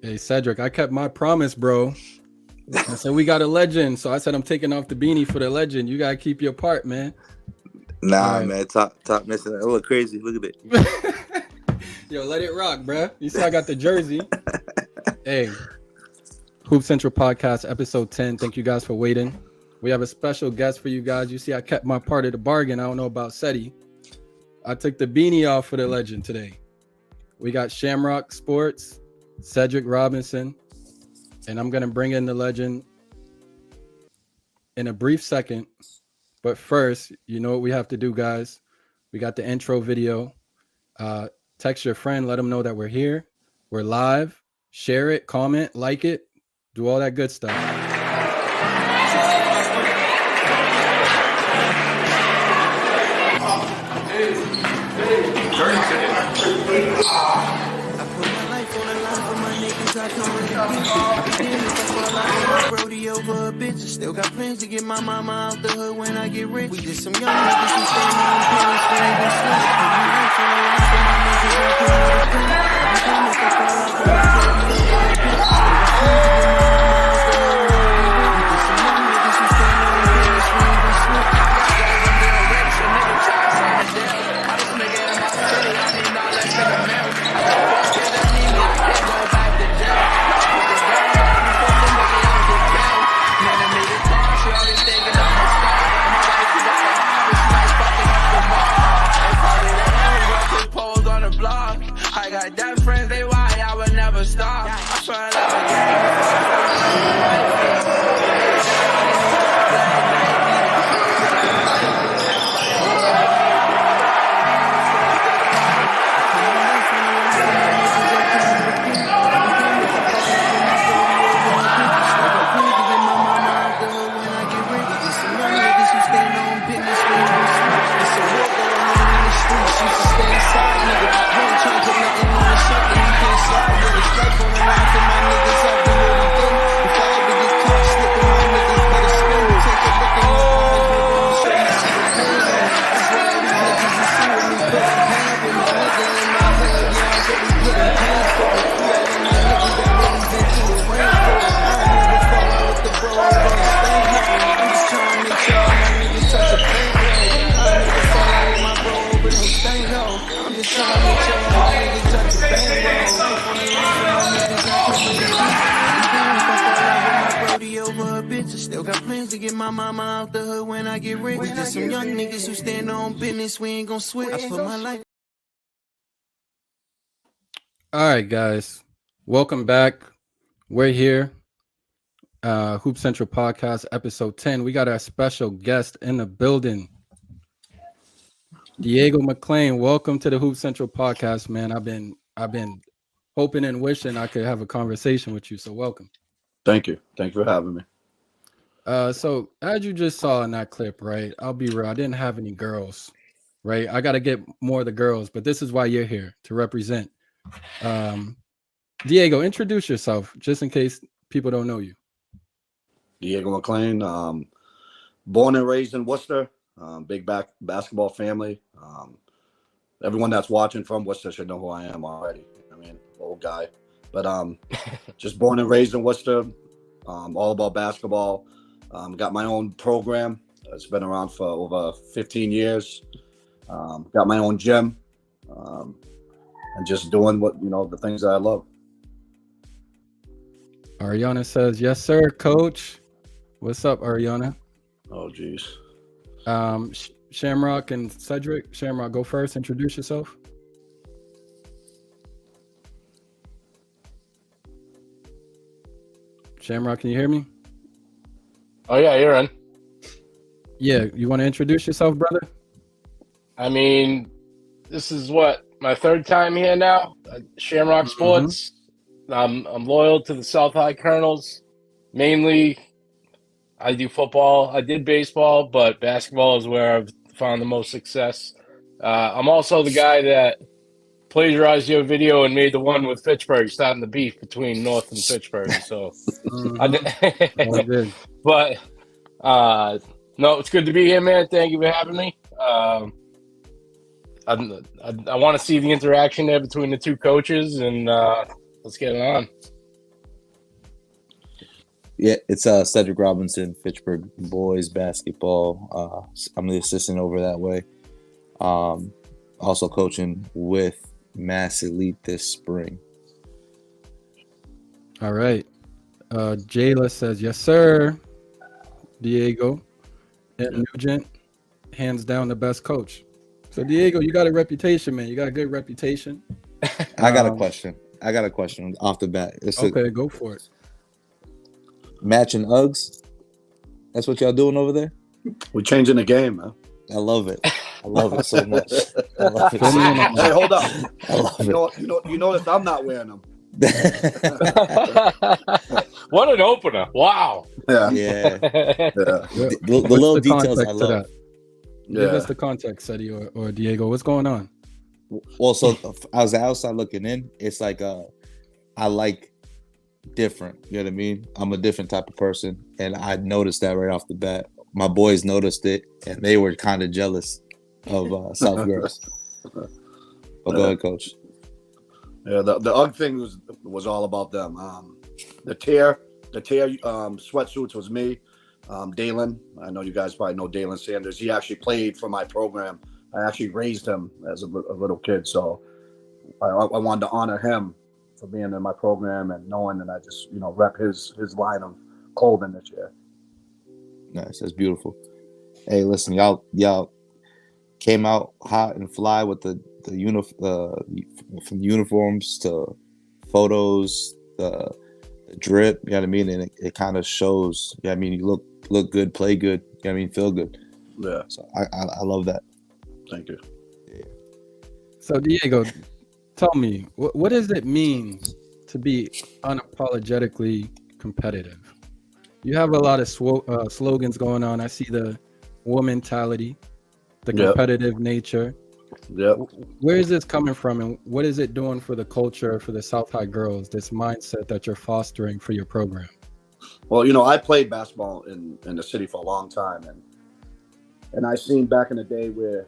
Hey, Cedric, I kept my promise, bro. I said we got a legend, so I said I'm taking off the beanie for the legend. You gotta keep your part, man. Nah, right. Man, top missing. It look crazy. Look at it. Yo, let it rock, bro. You see, I got the jersey. Hey, Hoop Central Podcast, episode 10. Thank you guys for waiting. We have a special guest for you guys. You see, I kept my part of the bargain. I don't know about Seti. I took the beanie off for the legend today. We got Shamrock Sports, Cedric Robinson, and I'm going to bring in the legend in a brief second. But first, you know what we have to do, guys. We got the intro video. Text your friend. Let them know that we're here. We're live. Share it, comment, like it, do all that good stuff. Still got plans to get my mama out the hood when I get rich. We just some young niggas who stay on pennies for even All right, guys, welcome back. We're here, Hoop Central Podcast, episode 10. We got our special guest in the building, Diago McLean. Welcome to the Hoop Central Podcast, man. I've been hoping and wishing I could have a conversation with you, so welcome. Thank you for having me. So as you just saw in that clip, right? I'll be real. I didn't have any girls, right? I got to get more of the girls, but this is why you're here, to represent. Diago, introduce yourself just in case people don't know you. Diago McClain, born and raised in Worcester, big basketball family. Everyone that's watching from Worcester should know who I am already. I mean, old guy, but just born and raised in Worcester, all about basketball. Got my own program. It's been around for over 15 years. Got my own gym. And just doing the things that I love. Ariana says, yes, sir, coach. What's up, Ariana? Oh, geez. Shamrock and Cedric. Shamrock, go first. Introduce yourself. Shamrock, can you hear me? Oh, yeah, you're in. Yeah, you want to introduce yourself, brother? I mean, this is my third time here now. Shamrock Sports. I'm loyal to the South High Colonels. Mainly, I do football. I did baseball, but basketball is where I've found the most success. I'm also the guy that plagiarized your video and made the one with Fitchburg, starting the beef between North and Fitchburg. So, but no, it's good to be here, man. Thank you for having me. I want to see the interaction there between the two coaches, and let's get it on. Yeah, it's Cedric Robinson, Fitchburg boys basketball. I'm the assistant over that way. Also coaching with Mass Elite this spring. All right. Jayla says, yes, sir. Diego and Nugent, hands down the best coach. So Diego, you got a reputation, man. You got a good reputation. I got a question. Off the bat. Okay, go for it. Matching Uggs. That's what y'all doing over there? We're changing the game, man. I love it. I love it so much. I love it so much. Hey, hold up. I love it. You notice I'm not wearing them. What an opener. Wow. Yeah. Yeah. The What's little the details context I to love. that? Give us the context, Seti or Diego. What's going on? Well, so I was outside looking in. It's like I like different. You know what I mean? I'm a different type of person, and I noticed that right off the bat. My boys noticed it, and they were kind of jealous of South girls. But go ahead, Coach. Yeah, the UGG thing was all about them. The tear sweatsuits was me. Dalen, I know you guys probably know Dalen Sanders. He actually played for my program. I actually raised him as a little kid, so I wanted to honor him for being in my program and knowing that I just rep his line of clothing this year. Nice, that's beautiful. Hey, listen, y'all came out hot and fly with the from uniforms to photos, the drip. You know what I mean? And it kind of shows. You know what I mean? You look good, play good. You know what I mean? Feel good. Yeah. So I love that. Thank you. Yeah. So Diego, tell me, what does it mean to be unapologetically competitive? You have a lot of slogans going on. I see the womantality, the competitive nature. Yeah. Where is this coming from, and what is it doing for the culture for the South High girls? This mindset that you're fostering for your program. Well, I played basketball in the city for a long time, and I seen back in the day where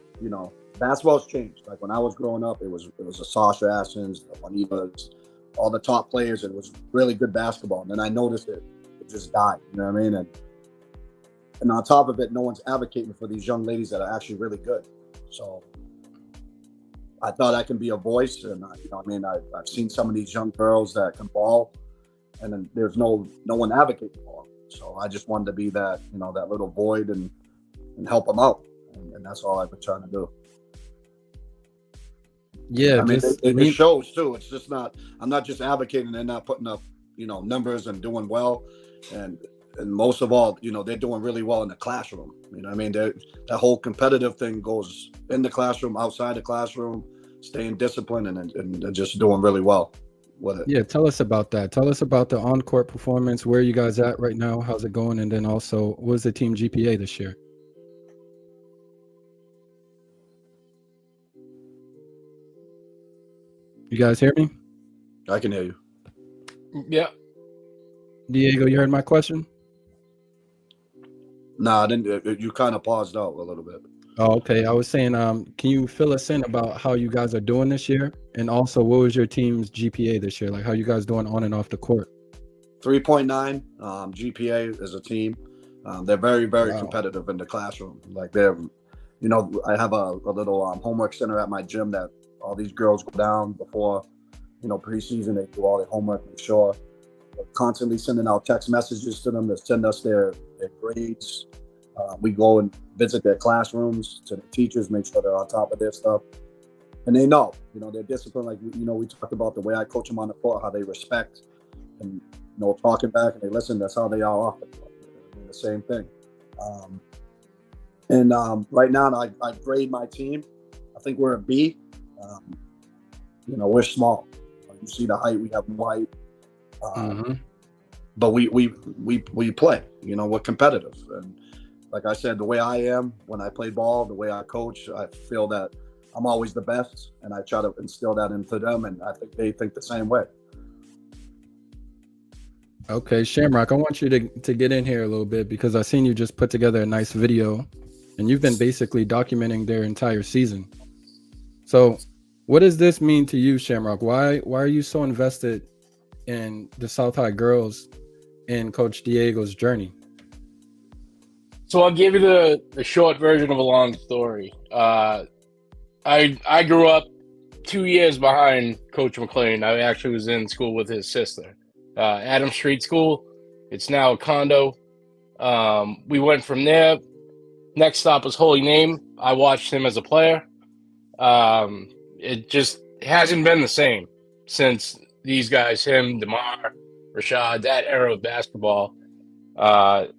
basketball's changed. Like when I was growing up, it was the Sasha Ashens, the Juanitas, all the top players. It was really good basketball, and then I noticed it just died. You know what I mean? And on top of it, no one's advocating for these young ladies that are actually really good. So I thought I can be a voice, and I've seen some of these young girls that can ball, and then there's no one advocating for them. So I just wanted to be that that little void and help them out, and that's all I've been trying to do. Yeah, it shows too. It's just not. I'm not just advocating and not putting up numbers and doing well, and most of all, they're doing really well in the classroom. That whole competitive thing goes in the classroom, outside the classroom, staying disciplined and just doing really well with it. Yeah, tell us about that. Tell us about the on-court performance. Where are you guys at right now? How's it going? And then also, what was the team GPA this year? You guys hear me? I can hear you. Yeah. Diego, you heard my question? Nah, I didn't. You kind of paused out a little bit. Oh, okay. I was saying, can you fill us in about how you guys are doing this year? And also, what was your team's GPA this year? Like, how you guys doing on and off the court? 3.9 GPA as a team. They're very, very competitive in the classroom. Like they're, I have a little homework center at my gym that all these girls go down before, preseason. They do all their homework, make sure. We're constantly sending out text messages to them to send us their grades. We go and visit their classrooms, to the teachers, make sure they're on top of their stuff. And they know, they're disciplined. Like, we talked about the way I coach them on the court, how they respect and, talking back and they listen. That's how they are off the court. The same thing. Right now, I grade my team. I think we're a B. We're small. You see the height, we have white. But we play. We're competitive. And like I said, the way I am when I play ball, the way I coach, I feel that I'm always the best, and I try to instill that into them, and I think they think the same way. Okay, Shamrock, I want you to get in here a little bit because I seen you just put together a nice video, and you've been basically documenting their entire season. So what does this mean to you, Shamrock? Why are you so invested in the South High girls in Coach Diego's journey? So I'll give you the short version of a long story. I grew up 2 years behind Coach McLean. I actually was in school with his sister. Adams Street School. It's now a condo. We went from there. Next stop was Holy Name. I watched him as a player. It just hasn't been the same since these guys, him, DeMar, Rashad, that era of basketball.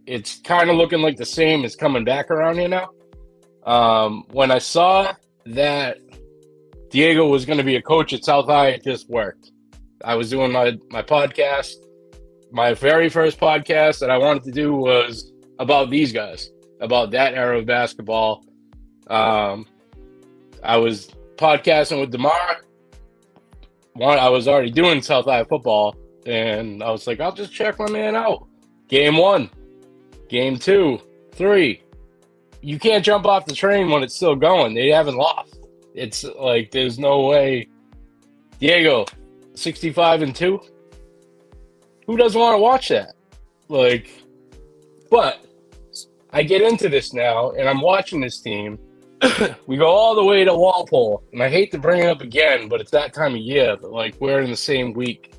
It's kind of looking like the same is coming back around here now. When I saw that Diago was going to be a coach at South High, it just worked. I was doing my podcast. My very first podcast that I wanted to do was about these guys, about that era of basketball. I was podcasting with DeMar. I was already doing South High football, and I was like, I'll just check my man out. Game 1, game 2, 3. You can't jump off the train when it's still going. They haven't lost. It's like there's no way. Diago, 65-2. Who doesn't want to watch that? Like, but I get into this now, and I'm watching this team. We go all the way to Walpole, and I hate to bring it up again, but it's that time of year. But like, we're in the same week.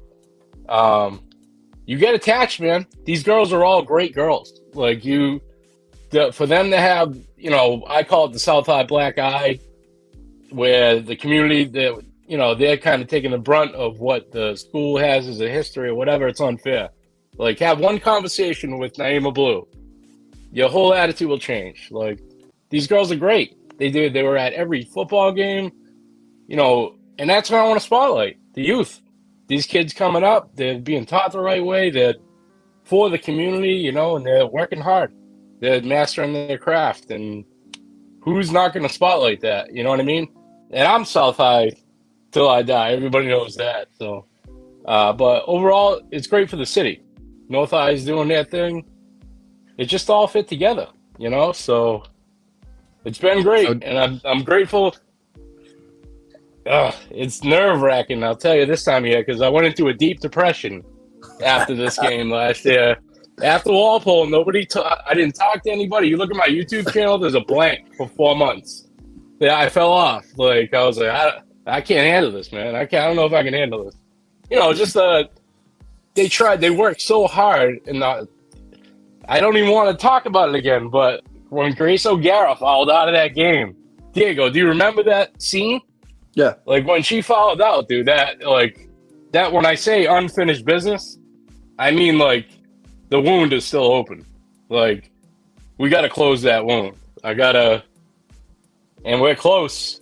You get attached, man. These girls are all great girls. Like for them to have, I call it the South High Black Eye, where the community that they're kind of taking the brunt of what the school has as a history or whatever. It's unfair. Like, have one conversation with Naima Blue, your whole attitude will change. Like, these girls are great. They were at every football game, and that's what I want to spotlight, the youth. These kids coming up, they're being taught the right way. They're for the community, and they're working hard. They're mastering their craft, and who's not going to spotlight that? You know what I mean? And I'm South High till I die. Everybody knows that. So, but overall, it's great for the city. North High is doing their thing. It just all fit together, So it's been great, and I'm grateful. It's nerve-wracking, I'll tell you this time of year, because I went into a deep depression after this game last year. After Walpole, I didn't talk to anybody. You look at my YouTube channel, there's a blank for 4 months. Yeah, I fell off. Like, I was like, I can't handle this, man. I don't know if I can handle this. They worked so hard, and I don't even want to talk about it again, but when Grace O'Gara fouled out of that game, Diago, do you remember that scene? Yeah. Like, when she fouled out, dude, that when I say unfinished business, I mean, like, the wound is still open. Like, we got to close that wound. And we're close.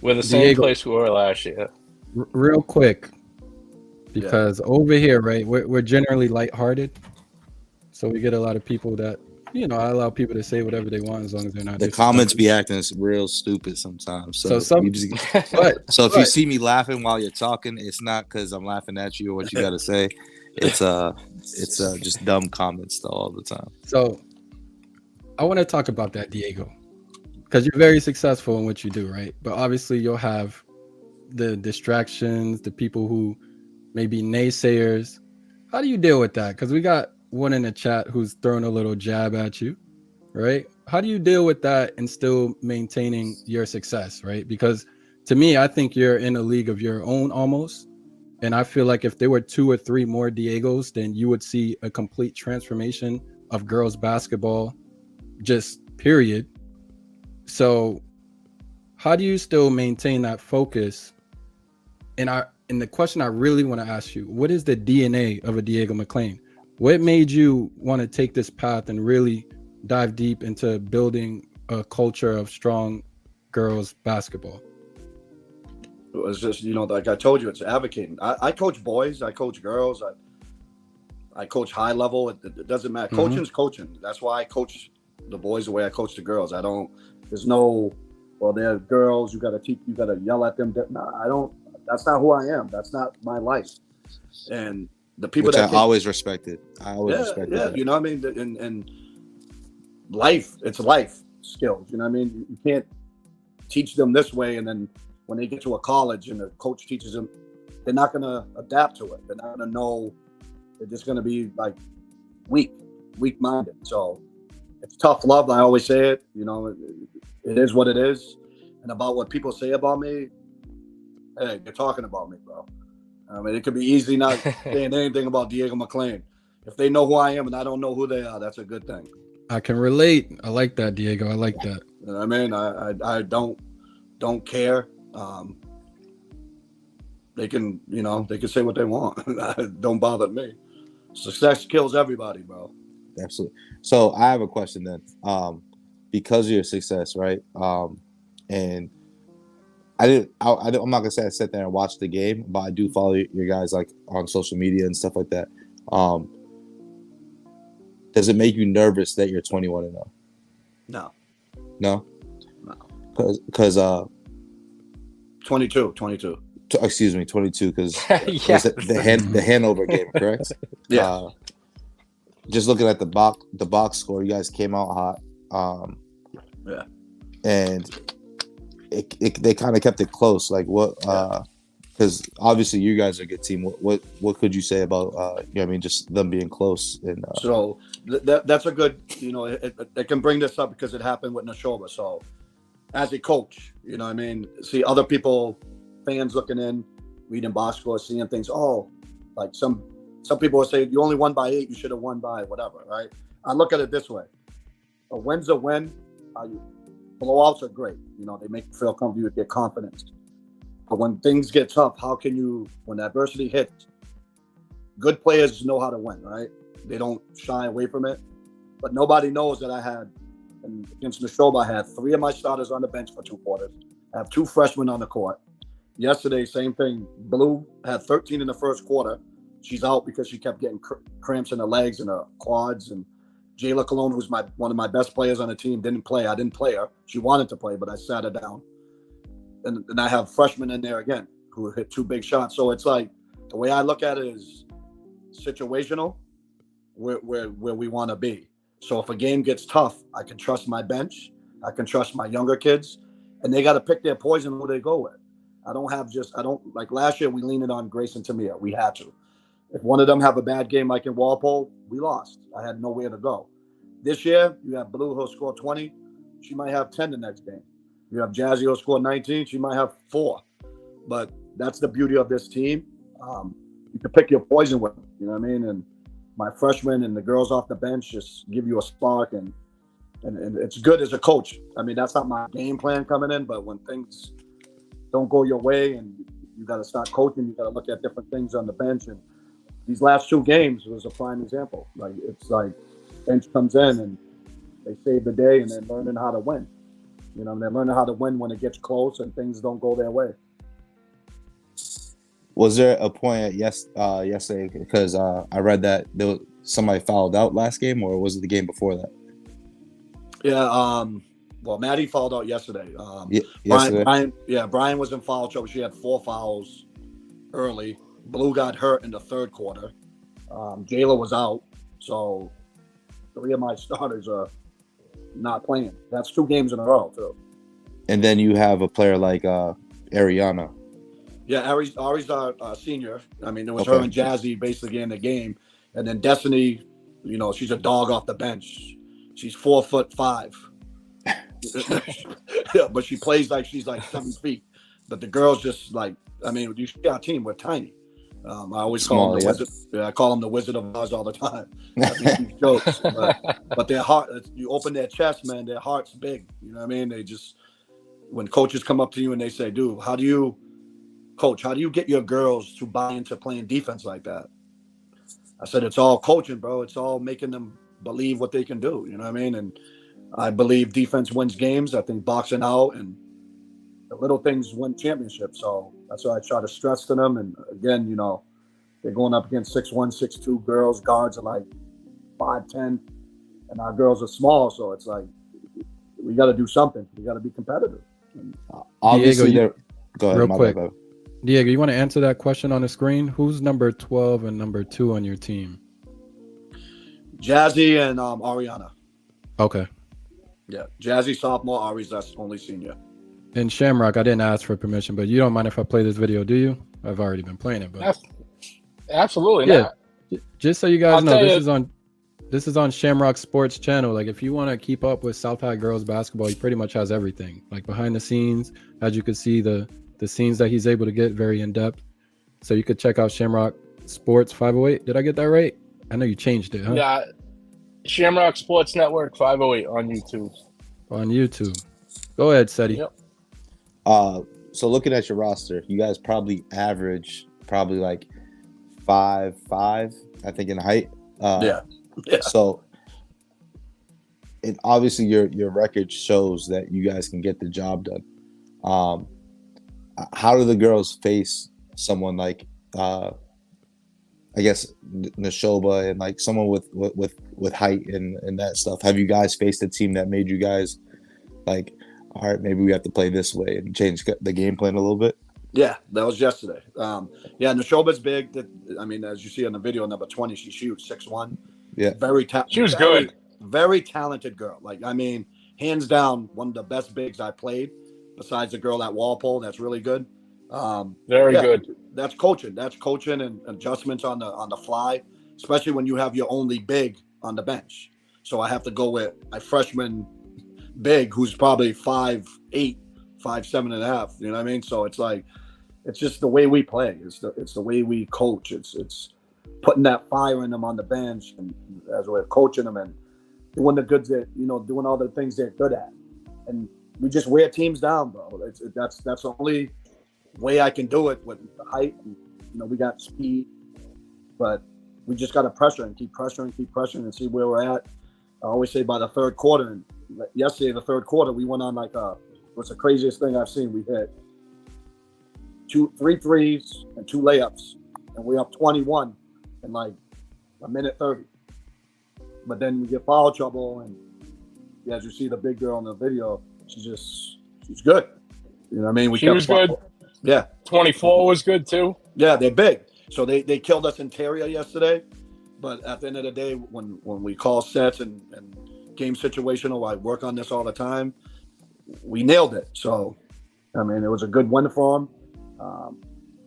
We're the same place we were last year. Real quick, because over here, right, we're generally lighthearted. So we get a lot of people that, I allow people to say whatever they want as long as they're not. The comments be acting real stupid sometimes. So if you see me laughing while you're talking, it's not because I'm laughing at you or what you got to say. It's just dumb comments all the time. So I want to talk about that, Diago, because you're very successful in what you do, right? But obviously you'll have the distractions, the people who may be naysayers. How do you deal with that? Because we got one in the chat who's throwing a little jab at you, right? How do you deal with that and still maintaining your success, right? Because to me, I think you're in a league of your own almost. And I feel like if there were 2 or 3 more Diagos, then you would see a complete transformation of girls basketball, just period. So how do you still maintain that focus? And the question I really want to ask you, what is the DNA of a Diago McLean? What made you want to take this path and really dive deep into building a culture of strong girls basketball? It was just, like I told you, it's advocating. I coach boys, I coach girls, I coach high level. It doesn't matter. Mm-hmm. Coaching's coaching. That's why I coach the boys the way I coach the girls. There's no, they're girls, you gotta yell at them. No, I don't. That's not who I am. That's not my life. And the people I always respected. I always respected that. You know what I mean? And life, it's life skills. You know what I mean? You can't teach them this way, and then when they get to a college and the coach teaches them, they're not going to adapt to it. They're not going to know They're just going to be like weak-minded. So it's tough love. I always say it. You know, it is what it is. And about what people say about me, hey, they're talking about me, bro. I mean, it could be easy not saying anything about Diago McLean. If they know who I am and I don't know who they are, that's a good thing. I can relate. I like that, Diego. I like that. You know what I mean? I don't care. They can say what they want. Don't bother me. Success kills everybody, bro. Absolutely. So I have a question then. Because of your success, right? And I'm not gonna say I sat there and watched the game, but I do follow your guys like on social media and stuff like that. Does it make you nervous that you're 21-0? No. No. No. Because 22. Excuse me, 22. Because Yeah. the Hanover game, correct? Yeah. Just looking at the box score, you guys came out hot. Yeah. And they kind of kept it close. Like what? Because obviously you guys are a good team. What could you say about you know what I mean, just them being close? And so that's a good, you know, it can bring this up because it happened with Nashoba. So as a coach, you know what I mean, see other people, fans looking in, reading box scores, seeing things. Oh, like some people will say you only won by 8, you should have won by whatever, right? I look at it this way: a win's a win. Blowouts are great. You know, they make you feel comfortable, you get confidence. But when things get tough, how can you, when adversity hits, good players know how to win, right? They don't shy away from it. But nobody knows that I had, and against Nashoba, I had 3 of my starters on the bench for 2 quarters. I have 2 freshmen on the court. Yesterday, same thing. Blue had 13 in the first quarter. She's out because she kept getting cramps in her legs and her quads. And Jayla Cologne, who's one of my best players on the team, didn't play. I didn't play her. She wanted to play, but I sat her down. And I have freshmen in there again who hit 2 big shots. So it's like, the way I look at it is situational, where we want to be. So if a game gets tough, I can trust my bench. I can trust my younger kids. And they got to pick their poison who they go with. I don't like last year we leaned on Grace and Tamia. We had to. If one of them have a bad game like in Walpole, we lost. I had nowhere to go. This year, you have Blue who'll score 20. She might have 10 the next game. You have Jazzy who'll score 19. She might have 4. But that's the beauty of this team. You can pick your poison with them, you know what I mean? And my freshmen and the girls off the bench just give you a spark. And it's good as a coach. I mean, that's not my game plan coming in, but when things don't go your way and you got to start coaching, you got to look at different things on the bench. And these last 2 games was a prime example. Like, it's like bench comes in and they save the day and they're learning how to win. You know, they're learning how to win when it gets close and things don't go their way. was there a point yesterday, because I read that somebody fouled out last game, or was it the game before that? Yeah, well, Maddie fouled out yesterday. Yesterday. Brian was in foul trouble. She had 4 fouls early. Blue got hurt in the 3rd quarter. Jayla was out, so 3 of my starters are not playing. That's 2 games in a row, too. And then you have a player like Ariana. Yeah, Ari's our senior. I mean, it was her and Jazzy basically in the game. And then Destiny, you know, she's a dog off the bench. She's 4'5". Yeah, but she plays like she's like 7 feet. But the girls just like, I mean, you see our team, we're tiny. I always call them the Wizard. Yeah, I call them the Wizard of Oz all the time. Jokes, but their heart, you open their chest, man, their heart's big. You know what I mean? They just, when coaches come up to you and they say, dude, how do you get your girls to buy into playing defense like that? I said, it's all coaching, bro. It's all making them believe what they can do. You know what I mean? And I believe defense wins games. I think boxing out and the little things win championships. So that's what I try to stress to them. And again, you know, they're going up against 6'1", 6'2" girls. Guards are like 5'10", and our girls are small. So it's like, we got to do something. We got to be competitive. And obviously, Diego, go ahead. real quick. Bad. Diego, you want to answer that question on the screen? Who's number 12 and number 2 on your team? Jazzy and Ariana. Okay. Yeah, Jazzy sophomore, Ari's that's only senior. And Shamrock, I didn't ask for permission, but you don't mind if I play this video, do you? I've already been playing it, but Absolutely yeah. not. Just so you guys I'll know, tell this is on Shamrock Sports Channel. Like, if you want to keep up with South High girls basketball, he pretty much has everything. Like behind the scenes, as you can see, the scenes that he's able to get very in depth. So you could check out Shamrock Sports 508. Did I get that right? I know you changed it, huh? Yeah, Shamrock Sports Network 508 on YouTube. On YouTube. Go ahead, Seti. Yep. So looking at your roster, you guys probably average like 5'5", I think, in height. Yeah. So, and obviously your record shows that you guys can get the job done. How do the girls face someone like, I guess, Nashoba, and like someone with height and that stuff? Have you guys faced a team that made you guys like, all right, maybe we have to play this way and change the game plan a little bit? Yeah, that was yesterday. Nashoba's big. I mean, as you see on the video, number 20, she shoots 6'1". Yeah, She was good. Very talented girl. Like, I mean, hands down, one of the best bigs I played. Besides the girl at Walpole, that's really good. Very good. That's coaching. That's coaching and adjustments on the fly, especially when you have your only big on the bench. So I have to go with a freshman big who's probably 5'8", 5'7.5". You know what I mean? So it's like, it's just the way we play. It's the way we coach. It's putting that fire in them on the bench, and as we're coaching them and doing the goods that, doing all the things they're good at. And we just wear teams down, bro. That's the only way I can do it with the height. And, we got speed, but we just got to pressure and keep pressuring and see where we're at. I always say by the third quarter. And yesterday, the third quarter, we went on like what's the craziest thing I've seen. We hit 3 threes and 2 layups, and we're up 21 in like a minute 30. But then we get foul trouble, and as you see the big girl in the video, she's good. You know what I mean? She was good. Yeah. 24 was good too. Yeah, they're big. So they killed us interior yesterday. But at the end of the day, when we call sets and game situational, I work on this all the time, we nailed it. So, I mean, it was a good win for them.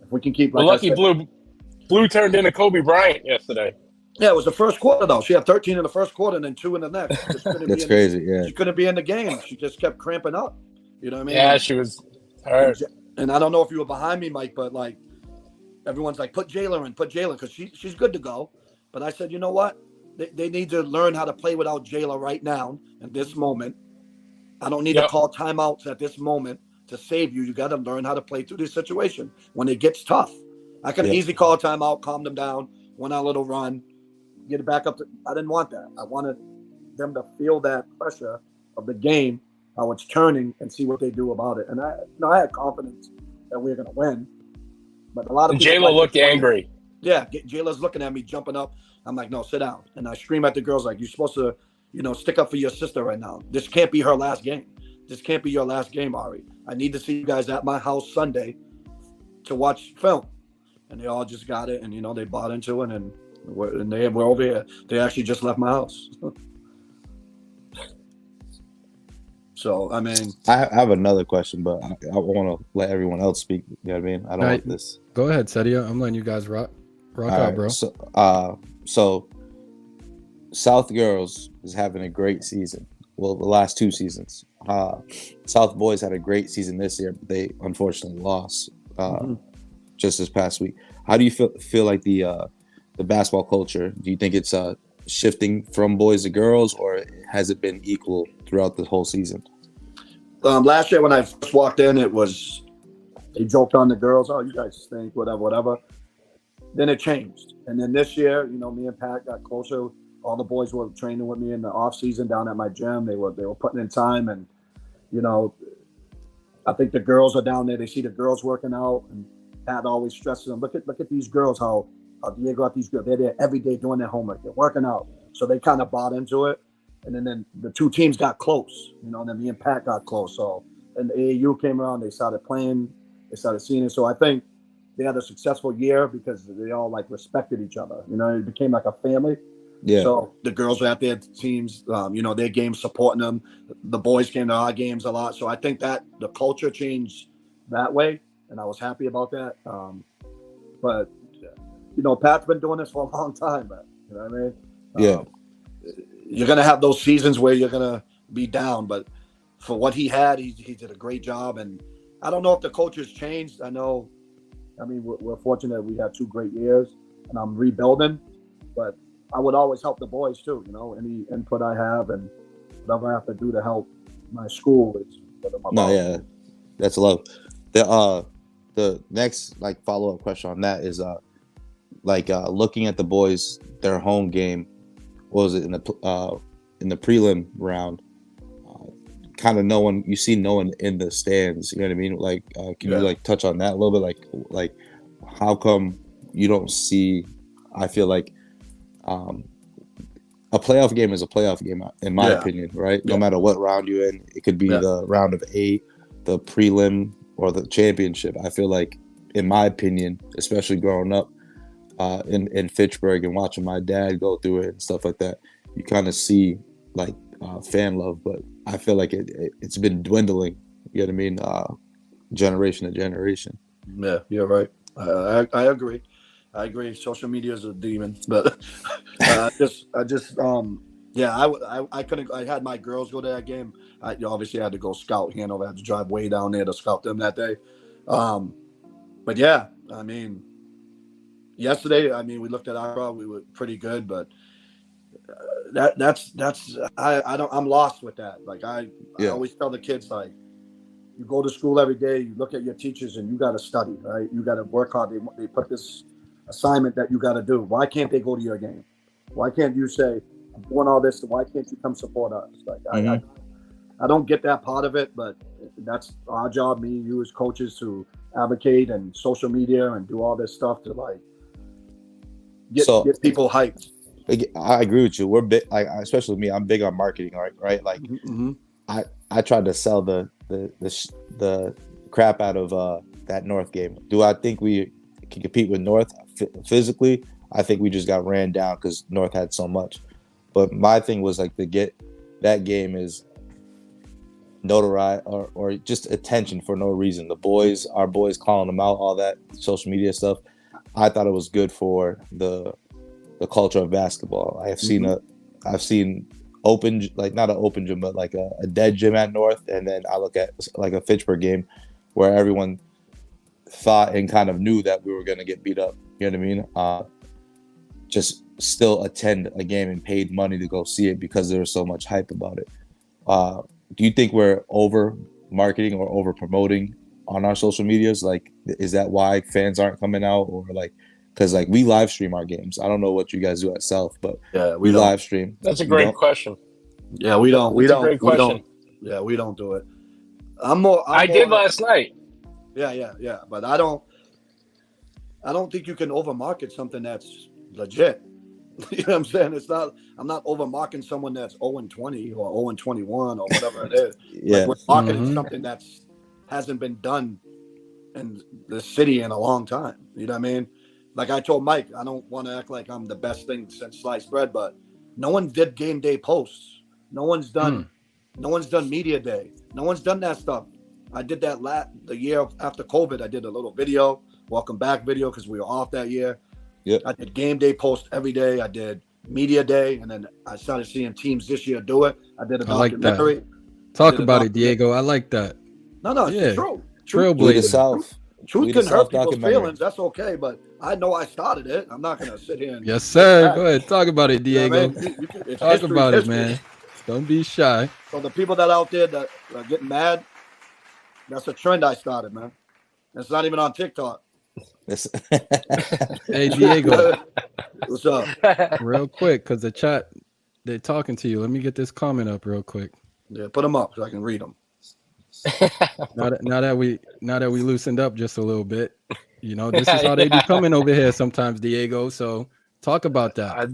If we can keep, like, lucky Blue turned into Kobe Bryant yesterday. Yeah, it was the first quarter, though. She had 13 in the first quarter and then 2 in the next. That's crazy, yeah. She couldn't be in the game. She just kept cramping up. You know what I mean? Yeah, she was hurt. And I don't know if you were behind me, Mike, but, like, everyone's like, put Jayla in, because she's good to go. But I said, you know what? They need to learn how to play without Jayla right now, at this moment. I don't need to call timeouts at this moment to save you. You got to learn how to play through this situation when it gets tough. I could easily call a timeout, calm them down, went on a little run, get it back up. I didn't want that. I wanted them to feel that pressure of the game, how it's turning, and see what they do about it. And I had confidence that we were going to win. But a lot of Jayla looked angry. Yeah, Jayla's looking at me, jumping up. I'm like, no, sit down. And I scream at the girls like, you're supposed to, stick up for your sister right now. This can't be her last game. This can't be your last game, Ari. I need to see you guys at my house Sunday to watch film. And they all just got it, and, they bought into it, and we're over here. They actually just left my house. So, I mean. I have another question, but I want to let everyone else speak. You know what I mean? I don't want this. Go ahead, Setia. I'm letting you guys rock out, right, bro. So South Girls is having a great season. Well, the last 2 seasons. South Boys had a great season this year, but they unfortunately lost just this past week. How do you feel like the basketball culture? Do you think it's shifting from boys to girls, or has it been equal throughout the whole season? Last year when I first walked in, they joked on the girls, oh, you guys stink, whatever. Then it changed. And then this year, me and Pat got closer. All the boys were training with me in the off season down at my gym. They were putting in time, and I think the girls are down there. They see the girls working out, and Pat always stresses them. Look at these girls, how Diego got these girls. They're there every day doing their homework. They're working out. So they kind of bought into it. And then the 2 teams got close, and then me and Pat got close. So, and the AAU came around, they started playing, they started seeing it. So I think they had a successful year because they all respected each other. It became like a family. Yeah. So the girls were at their teams, their games supporting them. The boys came to our games a lot. So I think that the culture changed that way, and I was happy about that. But Pat's been doing this for a long time, man. You know what I mean? Yeah. You're gonna have those seasons where you're gonna be down, but for what he had, he did a great job. And I don't know if the coaches changed. We're fortunate we had 2 great years, and I'm rebuilding. But I would always help the boys too. Any input I have and whatever I have to do to help my school is what I'm about. Yeah, that's love. The next follow up question on that is looking at the boys, their home game. What was it in the prelim round? Kind of no one in the stands. You know what I mean? Can you touch on that a little bit? Like how come you don't see? I feel like a playoff game is a playoff game, in my opinion, right? No matter what round you're in, it could be the round of 8, the prelim, or the championship. I feel like, in my opinion, especially growing up in Fitchburg and watching my dad go through it and stuff like that, you kind of see fan love, but I feel like it's been dwindling. You know what I mean? Generation to generation. Yeah, you're right. I agree. I agree. Social media is a demon, but I couldn't. I had my girls go to that game. I obviously had to go scout Hanover. I had to drive way down there to scout them that day. But yeah, yesterday, we looked at our crowd. We were pretty good, but I'm lost with that. I always tell the kids, you go to school every day, you look at your teachers, and you got to study, right? You got to work hard. They put this assignment that you got to do. Why can't they go to your game? Why can't you say, I'm doing all this, why can't you come support us? I don't get that part of it, but that's our job, me and you as coaches, to advocate and social media and do all this stuff to get people hyped. I agree with you. We're big, especially me. I'm big on marketing, right? I tried to sell the crap out of that North game. Do I think we can compete with North physically? I think we just got ran down because North had so much. But my thing was to get that game is notoriety or just attention for no reason. Our boys calling them out, all that social media stuff. I thought it was good for the culture of basketball. I've seen open, not an open gym, but a dead gym at North, and then I look at a Fitchburg game where everyone thought and kind of knew that we were going to get beat up. You know what I mean? Just still attend a game and paid money to go see it because there was so much hype about it. Do you think we're over marketing or over promoting on our social medias? Is that why fans aren't coming out, or because we live stream our games? I don't know what you guys do at South, but we live stream. That's a great question. Yeah, we don't. We don't. We don't. Yeah, we don't do it. I did last night. Yeah. But I don't think you can overmarket something that's legit. You know what I'm saying? I'm not overmarketing someone that's 0-20 or 0-21 or whatever it is. Yeah. We're marketing something that's hasn't been done in the city in a long time. You know what I mean? I told Mike, I don't want to act like I'm the best thing since sliced bread, but no one did game day posts. No one's done media day. No one's done that stuff. I did that the year after COVID. I did a little video, welcome back video, because we were off that year. Yep. I did game day post every day. I did media day, and then I started seeing teams this year do it. I did a documentary. Like Talk about it, Diego. I like that. No, it's true. Trailblazer. Truth can hurt people's feelings. That's okay, but I know I started it. I'm not going to sit here and... Yes, sir. Go ahead. Talk about it, Diego. Talk about it, man. Don't be shy. So the people that out there that are getting mad, that's a trend I started, man. It's not even on TikTok. Hey, Diego. What's up? Real quick, because the chat, they're talking to you. Let me get this comment up real quick. Yeah, put them up so I can read them. now that we loosened up just a little bit, this is how they be coming over here sometimes, Diego. So talk about that.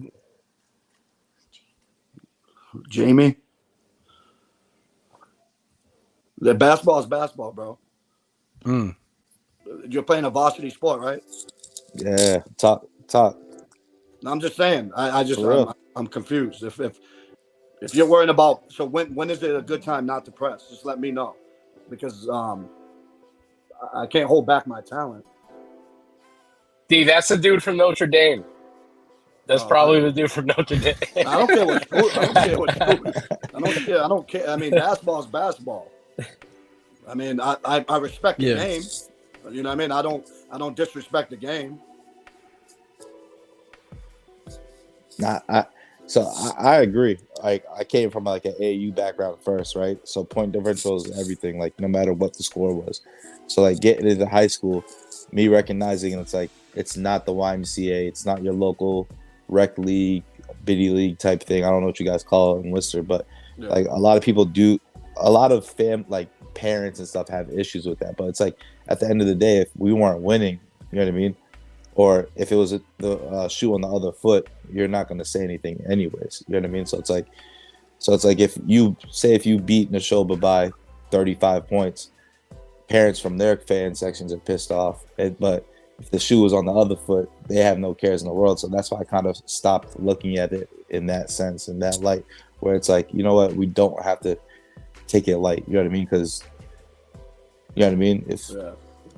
Jamie, the basketball is basketball, bro. You're playing a varsity sport, right? Yeah, talk. I'm just saying. I'm confused. If you're worrying about, so when is it a good time not to press? Just let me know, because I can't hold back my talent. D, that's the dude from Notre Dame. That's probably the dude from Notre Dame. I don't care what school. I don't care what school. I don't care. I mean, basketball is basketball. I mean, I respect the game. You know what I mean? I don't disrespect the game. I agree. I came from like an AAU background first, right? So point differential is everything, like no matter what the score was. So like getting into high school, me recognizing it's like it's not the YMCA, it's not your local rec league, biddy league type thing. I don't know what you guys call it in Worcester, but like a lot of people do. A lot of like parents and stuff have issues with that. But it's like at the end of the day, if we weren't winning, you know what I mean? Or if it was the shoe on the other foot, you're not going to say anything anyways. You know what I mean? So it's like if you beat Nashoba by 35 points, parents from their fan sections are pissed off. But if the shoe was on the other foot, they have no cares in the world. So that's why I kind of stopped looking at it in that sense, in that light, where it's like, you know what, we don't have to take it light. You know what I mean? Because, you know what I mean? If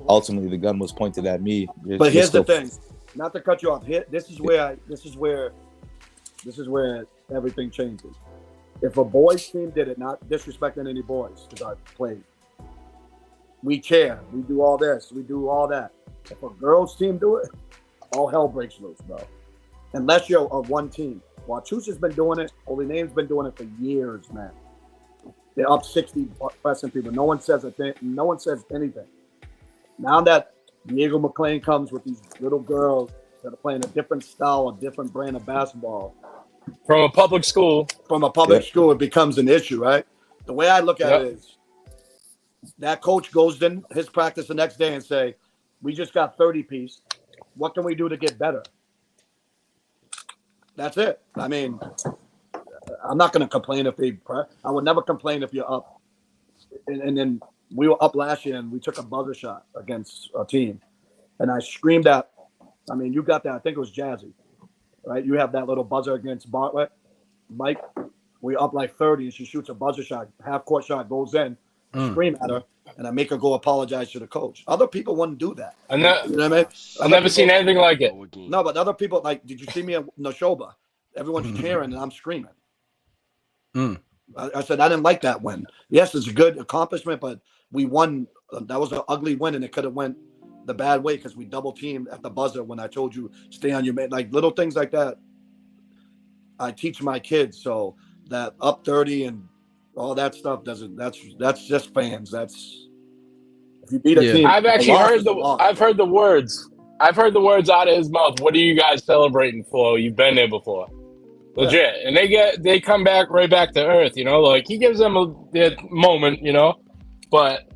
ultimately the gun was pointed at me. But here's the thing, not to cut you off. This is where everything changes. If a boys team did it, not disrespecting any boys, because I played, we cheer, we do all this, we do all that. If a girls team do it, all hell breaks loose, bro. Unless you're of one team. Wachusett's been doing it. Holy Name's been doing it for years, man. They're up 60% people. No one says a thing. No one says anything. Now that Diego McLean comes with these little girls that are playing a different style, a different brand of basketball. From a public school. It becomes an issue, right? The way I look at it is that coach goes in his practice the next day and say, we just got 30 piece. What can we do to get better? That's it. I mean, I'm not going to complain if I would never complain if you're up. And then we were up last year and we took a buzzer shot against a team. And I screamed out, I mean, you got that. I think it was Jazzy, right? You have that little buzzer against Bartlett. Mike, we up like 30 and she shoots a buzzer shot, half court shot goes in, scream at her, and I make her go apologize to the coach. Other people wouldn't do that. You know what I mean? I've never seen anything like it. No, but other people, like, did you see me at Nashoba? Everyone's cheering and I'm screaming. I said, I didn't like that win. Yes, it's a good accomplishment, but we won. That was an ugly win, and it could have went the bad way because we double teamed at the buzzer when I told you stay on your man. Like little things like that, I teach my kids. So that up 30 and all that stuff doesn't. That's just fans. That's if you beat a team. I've actually heard the words. I've heard the words out of his mouth. What are you guys celebrating for? You've been there before. Legit. And they come back right back to earth, you know, like he gives them a moment, you know, but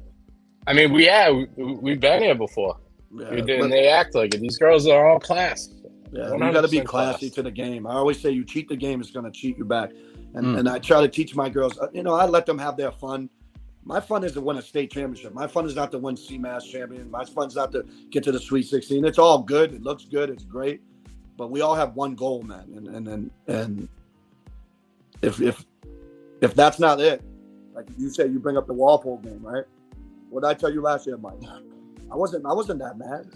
I mean, we've been here before. And they act like it. These girls are all class. Yeah, you got to be classy to the game. I always say you cheat the game, it's going to cheat you back. And I try to teach my girls, you know, I let them have their fun. My fun is to win a state championship. My fun is not to win CMAS champion. My fun is not to get to the Sweet 16. It's all good. It looks good. It's great. But we all have one goal, man. And if that's not it, like you say, you bring up the Walpole game, right? What did I tell you last year, Mike? I wasn't that mad.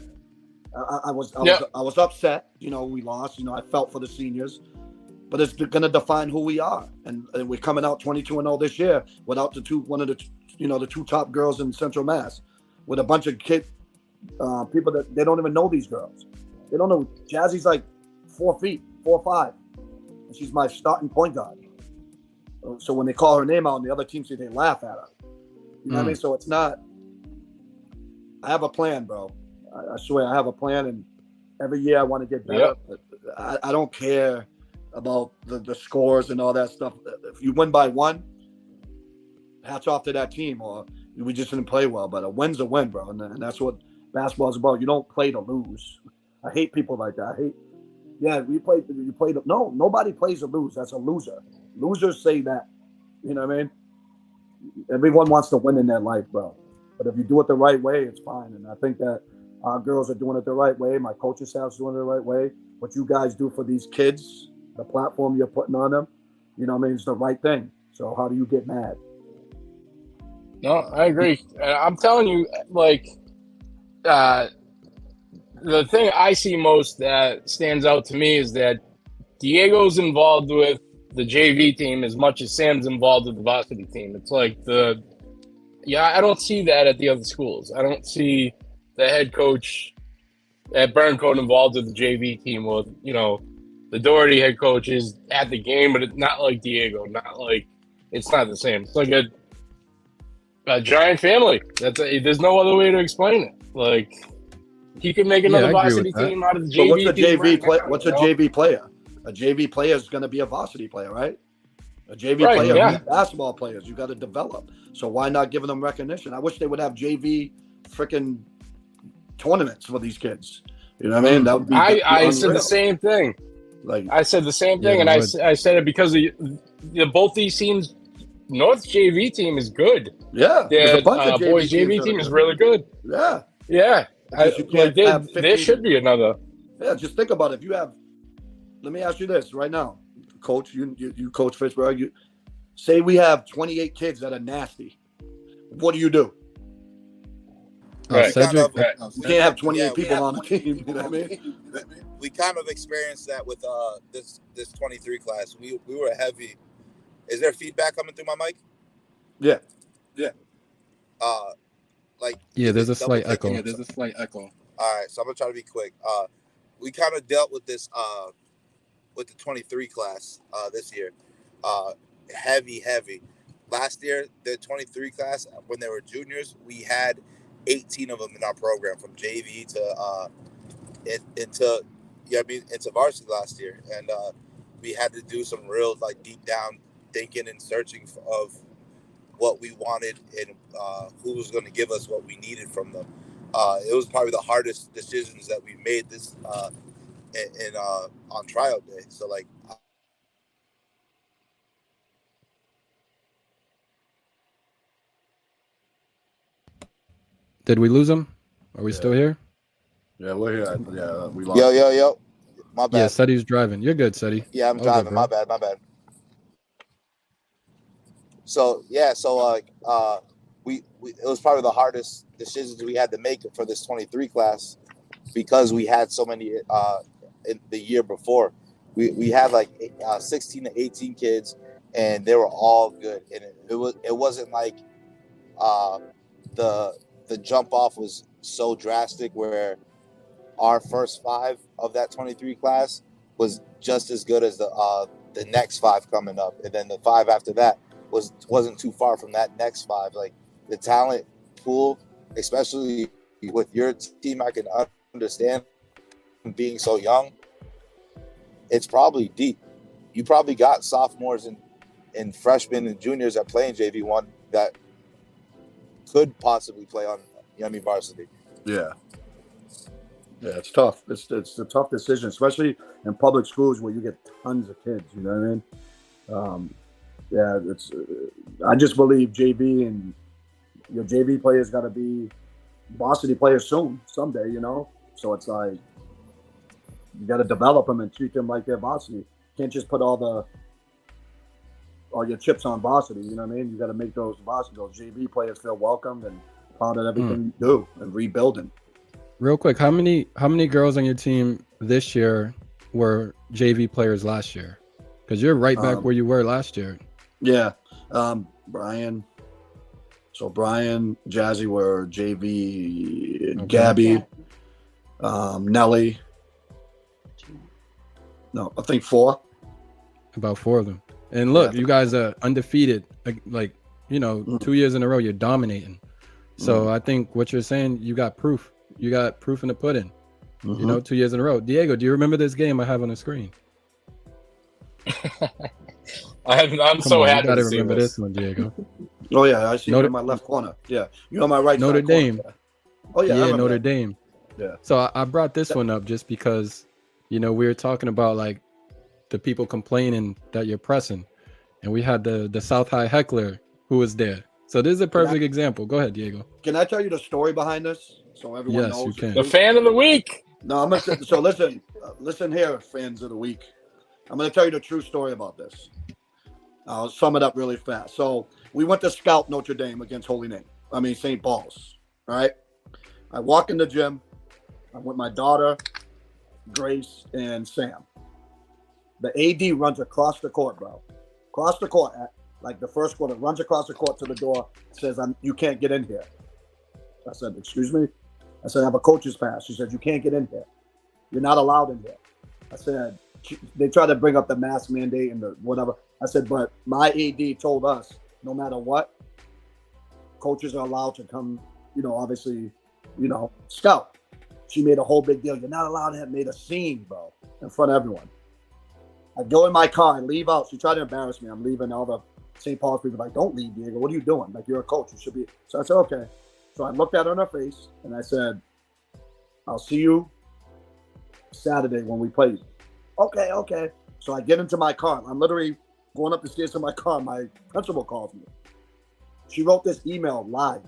I was upset. You know, we lost. You know, I felt for the seniors, but it's going to define who we are. And we're coming out 22-0 this year without the two top girls in Central Mass, with a bunch of people that they don't even know these girls. They don't know. Jazzy's like 4 feet, 4'5", and she's my starting point guard. So when they call her name out on the other team, they laugh at her. You know what I mean? So it's not. I have a plan, bro. I swear I have a plan, and every year I want to get better. But I don't care about the scores and all that stuff. If you win by one, hats off to that team, or we just didn't play well. But a win's a win, bro, and that's what basketball is about. You don't play to lose. I hate people like that. You play to, no, nobody plays to lose. That's a loser. Losers say that. You know what I mean? Everyone wants to win in their life, bro. But if you do it the right way, it's fine. And I think that our girls are doing it the right way. My coaching staff's doing it the right way. What you guys do for these kids, the platform you're putting on them, you know what I mean? It's the right thing. So how do you get mad? No, I agree. I'm telling you, like, the thing I see most that stands out to me is that Diego's involved with the JV team as much as Sam's involved with the varsity team. It's like I don't see that at the other schools. I don't see the head coach at Burncoat involved with the JV team, or the Doherty head coach is at the game, but it's not like Diego. It's not the same. It's like a giant family. There's no other way to explain it. Like, he could make another varsity team out of the JV. But what's a JV player? What's a JV player? A JV player is going to be a varsity player, right? A JV player, basketball players, you got to develop. So why not giving them recognition? I wish they would have JV freaking tournaments for these kids. You know what I mean? That would be. I said the same thing. I said the same thing, and I said it because of both these teams. North JV team is good. Yeah, the boys JV team is really good. Yeah. There should be another. Yeah, just think about it. If you have, let me ask you this right now, Coach. You coach Fitchburg. Say we have 28 kids that are nasty. What do you do? Right. Cedric, We can't have 28 people on the team. You know what I mean? We kind of experienced that with this 23 class. We were heavy. Is there feedback coming through my mic? Yeah. There's a slight echo. All right, so I'm gonna try to be quick. We kind of dealt with this with the 23 class this year. Heavy. Last year, the 23 class, when they were juniors, we had 18 of them in our program, from JV to into varsity last year, and we had to do some real deep down thinking and searching of what we wanted and who was going to give us what we needed from them. It was probably the hardest decisions that we made this on trial day. So did we lose him? Are we still here? Yeah, we're here. Yeah, we lost. Yo. My bad. Yeah, Seti's driving. You're good, Seti. Yeah, I'm driving. My bad. So it was probably the hardest decisions we had to make for this 23 class, because we had so many in the year before. We had 16 to 18 kids, and they were all good. And it wasn't like the jump off was so drastic where our first 5 of that 23 class was just as good as the next 5 coming up, and then the 5 after that wasn't too far from that next 5. The talent pool, especially with your team, I can understand being so young. It's probably deep. You probably got sophomores and freshmen and juniors that play in JV1 that could possibly play on varsity. Yeah, it's tough. It's a tough decision, especially in public schools where you get tons of kids. You know what I mean? It's. I just believe JV and your JV players got to be varsity players someday. So it's like you got to develop them and treat them like they're varsity. You can't just put all your chips on varsity. You know what I mean? You got to make those JV players feel welcomed and part of everything you do and rebuilding. Real quick, how many girls on your team this year were JV players last year? Because you're right back where you were last year. Yeah. Brian, Jazzy were JV, okay. Gabby, Nelly. No, I think 4. About 4 of them. And look, you guys are undefeated. 2 years in a row, you're dominating. So I think what you're saying, you got proof. You got proof in the pudding. 2 years in a row. Diego, do you remember this game I have on the screen? I'm so happy to see remember this one, Diego. Oh yeah, I see you in my left corner. Yeah, you're on my right. Notre Dame. Corner. Oh yeah, Notre Dame. Yeah. So I brought this one up just because, we were talking about the people complaining that you're pressing, and we had the South High heckler who was there. So this is a perfect example. Go ahead, Diego. Can I tell you the story behind this so everyone knows? Yes, you can. The fan of the week. No, I'm gonna. So listen here, fans of the week. I'm gonna tell you the true story about this. I'll sum it up really fast. So we went to scout Notre Dame against St. Paul's, right? I walk in the gym, I'm with my daughter, Grace, and Sam. The AD runs across the court, bro. Across the court, at, like the first quarter, runs across the court to the door, says, you can't get in here. I said, excuse me? I said, I have a coach's pass. She said, you can't get in here. You're not allowed in here. I said, they try to bring up the mask mandate and the whatever. I said, but my AD told us, no matter what, coaches are allowed to come, obviously, scout. She made a whole big deal. You're not allowed to have made a scene, bro, in front of everyone. I go in my car, I leave out. She tried to embarrass me. I'm leaving. All the St. Paul's people like, don't leave, Diego. What are you doing? Like, you're a coach. You should be. So I said, okay. So I looked at her in her face, and I said, I'll see you Saturday when we play. Okay. So I get into my car. I'm literally going up the stairs to my car. My principal calls me. She wrote this email live,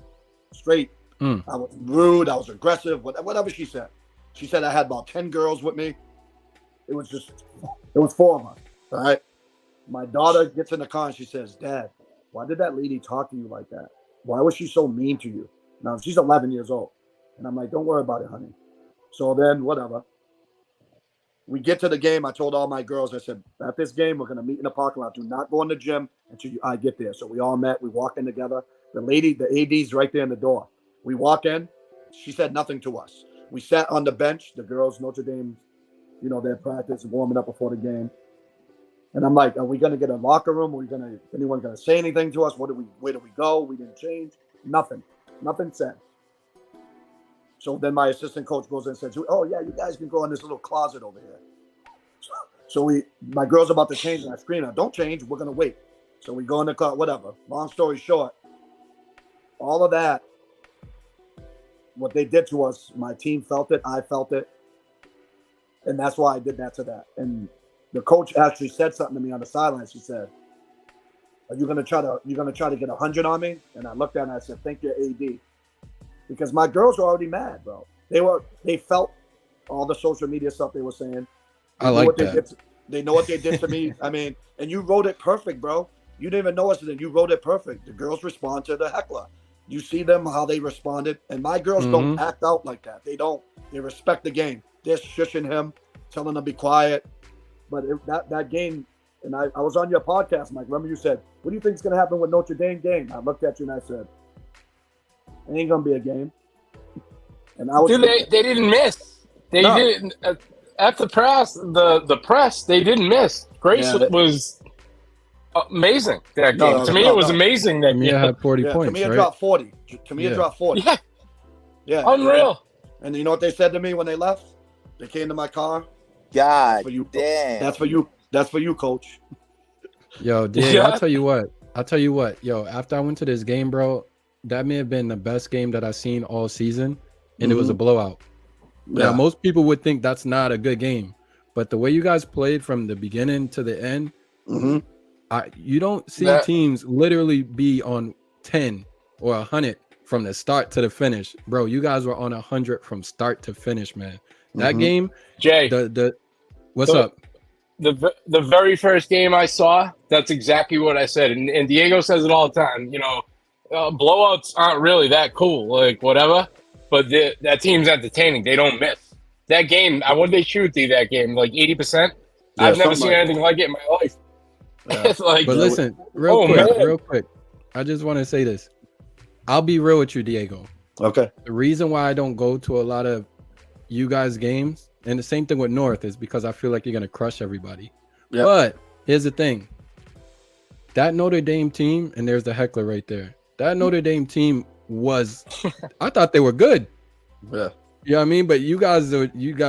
straight. I was rude. I was aggressive, whatever she said. She said I had about 10 girls with me. It was 4 of us, all right? My daughter gets in the car and she says, Dad, why did that lady talk to you like that? Why was she so mean to you? Now, she's 11 years old. And I'm like, don't worry about it, honey. So then, whatever. We get to the game. I told all my girls, I said, at this game, we're going to meet in the parking lot. Do not go in the gym until I get there. So we all met. We walk in together. The AD's right there in the door. We walk in. She said nothing to us. We sat on the bench. The girls, Notre Dame, their practice, warming up before the game. And I'm like, are we going to get a locker room? Anyone going to say anything to us? Where do we go? We didn't change. Nothing said. So then my assistant coach goes in and says, oh, yeah, you guys can go in this little closet over here. So my girl's about to change, and I scream out, don't change. We're going to wait. So we go in the car, whatever. Long story short, all of that, what they did to us, my team felt it. I felt it. And that's why I did that to that. And the coach actually said something to me on the sideline. She said, are you going to try to get 100 on me? And I looked at her and I said, thank you, AD. Because my girls were already mad, bro. They felt all the social media stuff they were saying. I like that. They know what they did to me. I mean, and you wrote it perfect, bro. You didn't even know us, and you wrote it perfect. The girls respond to the heckler. You see them, how they responded. And my girls don't act out like that. They don't. They respect the game. They're shushing him, telling him to be quiet. But that game, and I was on your podcast, Mike. Remember you said, what do you think is going to happen with Notre Dame game? I looked at you and I said, it ain't going to be a game. And I was. Dude, they didn't miss. They didn't. At the press, the press, they didn't miss. Grace was amazing that game. To me, it was amazing that game. Had 40 points, Tamia right? dropped 40. Tamia dropped 40. Yeah. Unreal. And you know what they said to me when they left? They came to my car. God for you, damn. That's for you. That's for you, coach. Yo, Diego, I'll tell you what. Yo, after I went to this game, bro, that may have been the best game that I've seen all season, and it was a blowout. Now, most people would think that's not a good game, but the way you guys played from the beginning to the end, you don't see teams literally be on 10 or 100 from the start to the finish. Bro, you guys were on 100 from start to finish, man. That game, Jay, what's up? The very first game I saw, that's exactly what I said. And Diego says it all the time. Blowouts aren't really that cool, like whatever. But that team's entertaining. They don't miss. That game, what did they shoot through that game? Like 80%? I've never seen anything like it in my life. It's like, but listen, real quick. I just want to say this. I'll be real with you, Diego. Okay. The reason why I don't go to a lot of you guys' games, and the same thing with North, is because I feel like you're going to crush everybody. Yep. But here's the thing. That Notre Dame team, and there's the heckler right there. That Notre Dame team was, I thought they were good. Yeah. You know what I mean? But you guys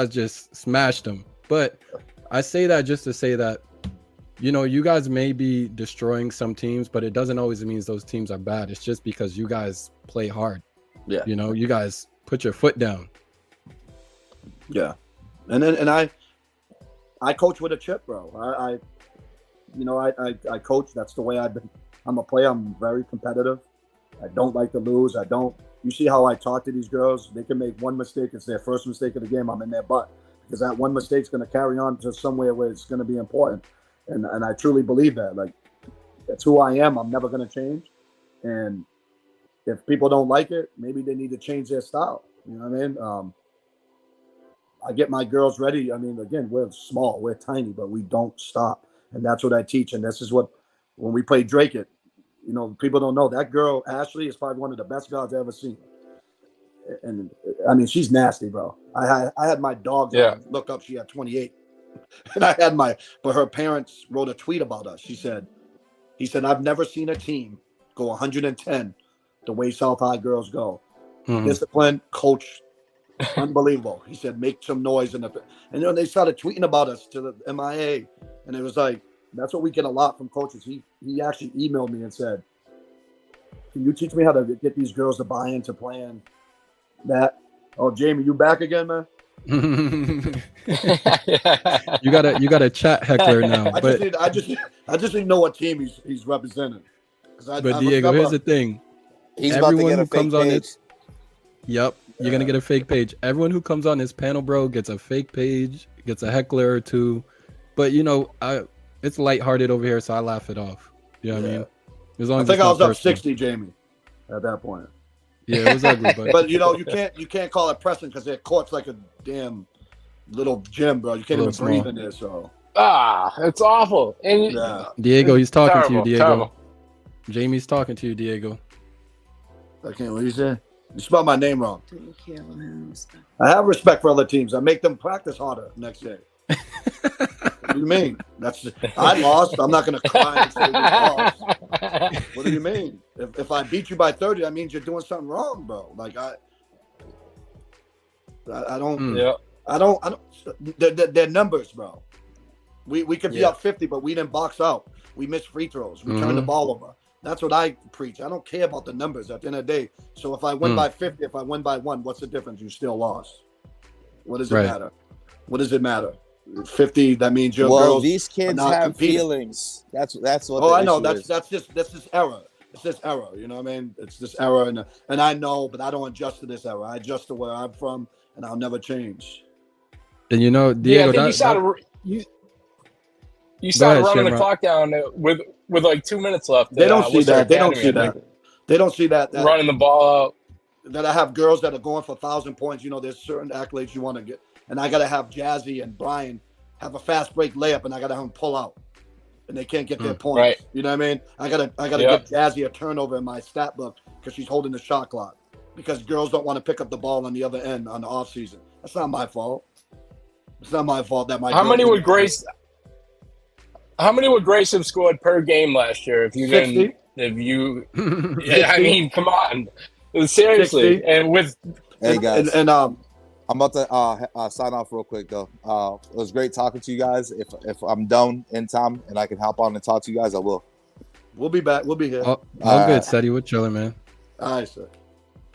just smashed them. But I say that just to say that, you guys may be destroying some teams, but it doesn't always mean those teams are bad. It's just because you guys play hard. Yeah. You guys put your foot down. Yeah. And I coach with a chip, bro. I coach. That's the way I've been. I'm a player. I'm very competitive. I don't like to lose. You see how I talk to these girls? They can make one mistake. It's their first mistake of the game. I'm in their butt because that one mistake's going to carry on to somewhere where it's going to be important. And I truly believe that. Like, that's who I am. I'm never going to change. And if people don't like it, maybe they need to change their style. You know what I mean? I get my girls ready. I mean, again, we're small, we're tiny, but we don't stop, and that's what I teach. And this is what when we play Drake it, people don't know that girl Ashley is probably one of the best guards I've ever seen. And I mean, she's nasty, bro. I had my dog look up. She had 28, and but her parents wrote a tweet about us. He said, I've never seen a team go 110 the way South High girls go. Mhm. Discipline, coach, unbelievable. He said, make some noise and they started tweeting about us to the MIA, and it was like that's what we get a lot from coaches. He actually emailed me and said, can you teach me how to get these girls to buy into playing that? Oh, Jamie, you back again, man? You got a chat heckler now. I just didn't know what team he's representing. But Diego, here's the thing. He's about to Everyone get who a fake comes on page. it. Yep, you're gonna get a fake page. Everyone who comes on this panel, bro, gets a fake page, gets a heckler or two. But it's lighthearted over here, so I laugh it off. You know what I mean? As long I as think it's I not was up personal. 60, Jamie, at that point. Yeah, it was ugly, but But you can't call it pressing because their court's like a damn little gym, bro. You can't even Little breathe small. in there. So It's awful. And yeah, Diego, he's talking to you, Diego. Terrible. Jamie's talking to you, Diego. I can't. What you say? You spelled my name wrong. I have respect for other teams. I make them practice harder next day. What do you mean? I lost. I'm not going to cry and say we lost. What do you mean? If I beat you by 30, that means you're doing something wrong, bro. Like I don't. Yeah. I don't. They're numbers, bro. We could be up 50, but we didn't box out. We missed free throws. We turned the ball over. That's what I preach. I don't care about the numbers at the end of the day. So if I win by 50, if I win by 1, what's the difference? You still lost. What does it matter? What does it matter? 50, that means your girls These kids are not have competing. feelings. That's what. Oh, I know. Issue That's this error. It's this error. You know what I mean? It's this error, and I know, but I don't adjust to this error. I adjust to where I'm from, and I'll never change. And Diego, I think you started running the clock down with like 2 minutes left. They don't see that. They don't Academy, see that. They don't see that. Running the ball out. That I have girls that are going for 1,000 points. There's certain accolades you want to get, and I gotta have Jazzy and Brian have a fast break layup, and I gotta have them pull out, and they can't get their points. Right. You know what I mean? I gotta get Jazzy a turnover in my stat book because she's holding the shot clock. Because girls don't want to pick up the ball on the other end on the off season. That's not my fault. It's not my fault that my. How many would Grace have scored per game last year if you 60? didn't? If you, I mean, come on, seriously. 60? And with Hey guys, and I'm about to sign off real quick though. It was great talking to you guys. If I'm done in time and I can hop on and talk to you guys, I will. we'll be back. We'll be here. all good, Seti. We're chilling, man. All right, sir.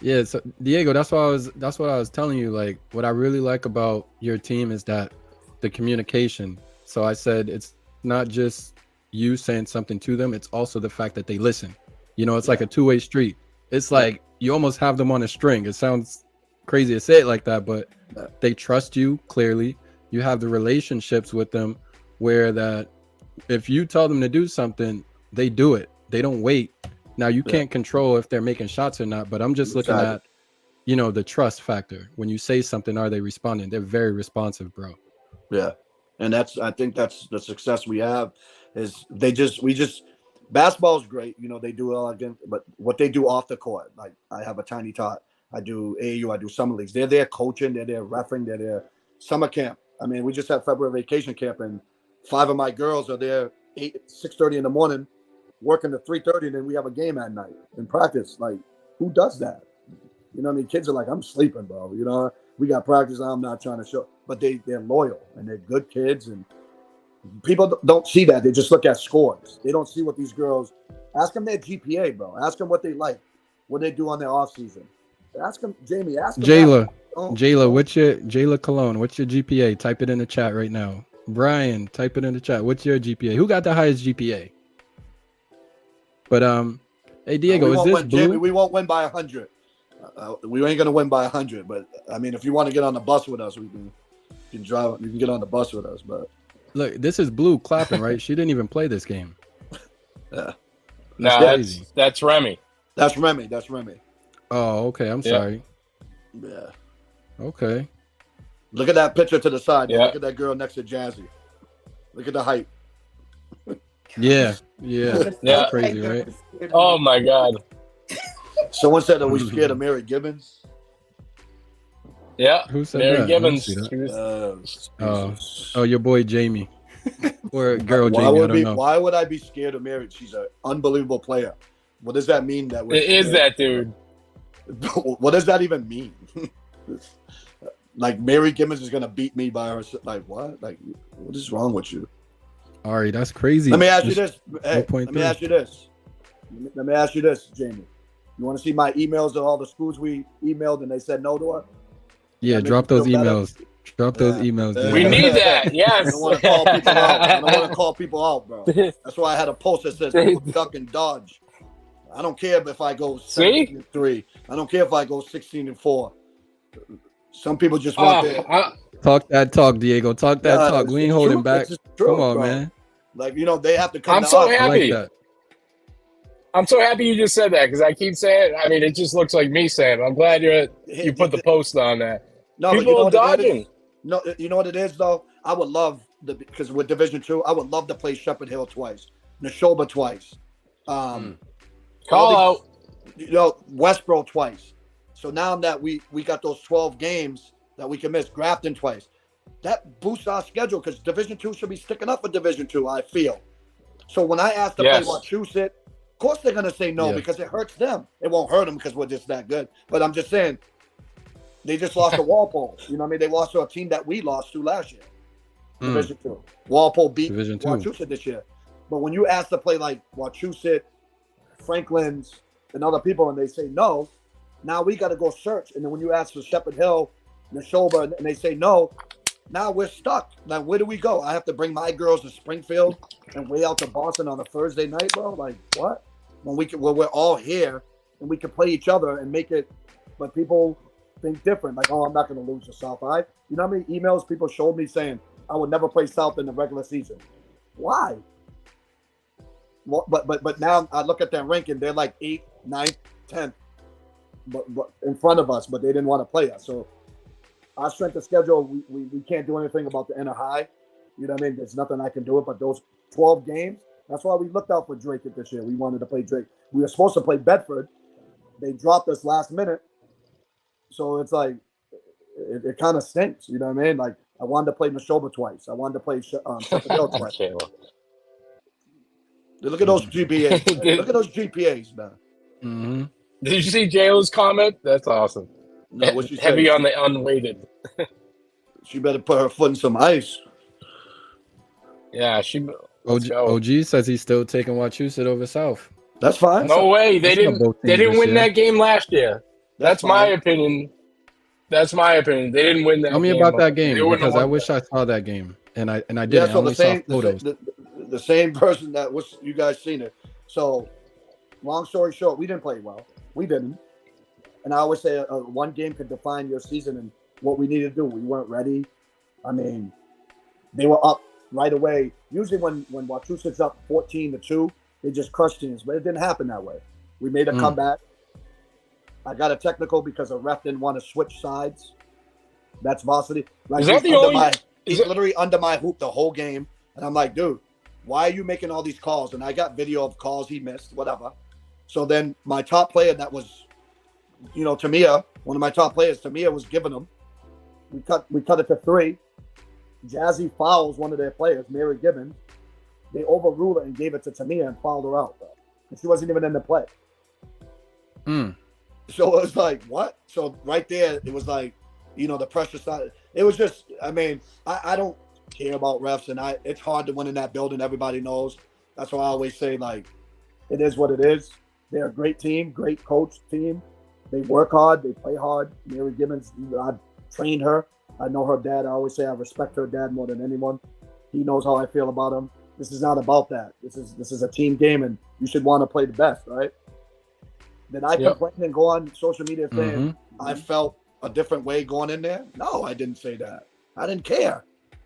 Yeah, so Diego, that's what I was telling you. Like, what I really like about your team is that the communication. So I said it's not just you saying something to them, it's also the fact that they listen. It's like a two-way street. It's like you almost have them on a string. It sounds crazy to say it like that, but they trust you clearly. You have the relationships with them where that if you tell them to do something, they do it. They don't wait. Now you can't control if they're making shots or not, but I'm just looking at, the trust factor. When you say something, are they responding? They're very responsive, bro. Yeah. And I think that's the success we have is basketball is great. They do it all again, but what they do off the court, like I have a tiny tot. I do AAU, I do summer leagues. They're there coaching, they're there refereeing, they're there summer camp. I mean, we just had February vacation camp and 5 of my girls are there 6:30 in the morning, working to 3:30, and then we have a game at night in practice. Like, who does that? What I mean? Kids are like, I'm sleeping, bro. We got practice. I'm not trying to show, but they're loyal and they're good kids. And people don't see that. They just look at scores. They don't see what these girls. Ask them their GPA, bro. Ask them what they like, what they do on their off season. Ask them, Jamie. Ask them. Jayla, Jayla Cologne? What's your GPA? Type it in the chat right now. Brian, type it in the chat. What's your GPA? Who got the highest GPA? But hey Diego, is this blue? Jamie, we won't win by 100. We ain't gonna win by 100. But I mean, if you want to get on the bus with us, we can drive. You can get on the bus with us. But look, this is blue clapping, right? She didn't even play this game. Yeah. No, that's Remy. That's Remy. Oh, okay. I'm sorry. Yeah. Okay. Look at that picture to the side. Yeah. Look at that girl next to Jazzy. Look at the height. Yeah. Yeah. That's crazy, right? Oh my God. Someone said, "Are we scared of Mary Gibbons?" Yeah. Who said Mary that? I didn't Gibbons. see that. She was- Oh, your boy Jamie, or girl why Jamie. I would don't know. Why would I be scared of Mary? She's an unbelievable player. What does that mean? That we're It is scared? that dude. What does that even mean? Like Mary Gibbons is gonna beat me by herself? Like what? Like what is wrong with you? Ari, that's crazy. Let me ask you Just- this. Hey, let me ask you this. Let me ask you this, Jamie. You want to see my emails to all the schools we emailed and they said no to her? Yeah, That drop makes me those feel better. emails. Drop those Yeah. emails. Yeah. We dude. need that. I Yes. don't want to call people out. I don't want to call people out, bro. That's why I had a post that says duck and dodge. I don't care if I go 17-3. I don't care if I go 16-4. Some people just want their Talk that talk, Diego. Talk that Yeah, talk. We ain't it's holding true. back. It's just true, Come on, bro. man. Like, they have to come I'm to so us. I like happy. that. I'm so happy you just said that because I keep saying. I mean, it just looks like me saying. I'm glad you put the post on that. No, but People you know are what it dodging. is? No, you know what it is though. I would love because with Division II, I would love to play Shepherd Hill twice, Nashoba twice, Call all out. these- Westboro twice. So now that we got those 12 games that we can miss, Grafton twice. That boosts our schedule because Division II should be sticking up for Division II. I feel. So when I ask to Yes. play Wachusett, of course they're gonna say no Yeah. because it hurts them. It won't hurt them because we're just that good. But I'm just saying. They just lost to Walpole. You know what I mean? They lost to a team that we lost to last year. Division II. Walpole beat Division II. Wachusett this year. But when you ask to play like Wachusett, Franklin's, and other people, and they say no, now we got to go search. And then when you ask for Shepherd Hill, Nashoba, and they say no, now we're stuck. Now where do we go? I have to bring my girls to Springfield and way out to Boston on a Thursday night, bro? Like what? When we're all here and we can play each other and make it, but people think different. Like, oh, I'm not going to lose to South High. You know how many emails people showed me saying I would never play South in the regular season? Why? Well, but now I look at their ranking. They're like 8th, 9th, 10th, but in front of us. But they didn't want to play us. So our strength of schedule, we can't do anything about the inner high. You know what I mean? There's nothing I can do it. But those 12 games, that's why we looked out for Drake this year. We wanted to play Drake. We were supposed to play Bedford. They dropped us last minute. So it's like, it kind of stinks, you know what I mean? Like, I wanted to play Nashoba twice. I wanted to play Shepherd Hill twice. Okay, well. Look at those GPAs. Man. Look at those GPAs, man. Mm-hmm. Did you see JLo's comment? That's awesome. No, what she Heavy said, on the unweighted. she better put her foot in some ice. Yeah, let's go. OG says he's still taking Wachusett over South. That's fine. No way. They That's not didn't. both They teams didn't this win year. that game last year. That's my opinion. That's my opinion. They didn't win that. Tell me game, about but that game they wouldn't because have I won wish that. I saw that game and I didn't. Yeah, I so only saw photos. the same person that was, you guys seen it. So, long story short, we didn't play well. We didn't. And I always say one game could define your season and what we needed to do. We weren't ready. I mean, they were up right away. Usually when Wachusett's up 14-2, they just crush teams, but it didn't happen that way. We made a comeback. I got a technical because a ref didn't want to switch sides. That's Varsity. Like, Is that the only? he's literally under my hoop the whole game, and I'm like, dude, why are you making all these calls? And I got video of calls he missed, whatever. So then my top player that was, Tamia, one of my top players, Tamia was giving them. We cut it to 3. Jazzy fouls one of their players, Mary Gibbons. They overruled it and gave it to Tamia and fouled her out, bro. And she wasn't even in the play. So it was like, what? So right there, it was like, the pressure side. It was just, I mean, I don't care about refs, and it's hard to win in that building. Everybody knows. That's why I always say, like, it is what it is. They're a great team, great coach team. They work hard. They play hard. Mary Gibbons, I trained her. I know her dad. I always say I respect her dad more than anyone. He knows how I feel about him. This is not about that. This is a team game, and you should want to play the best, right? Did I complain and go on social media saying I felt a different way going in there? No, I didn't say that. I didn't care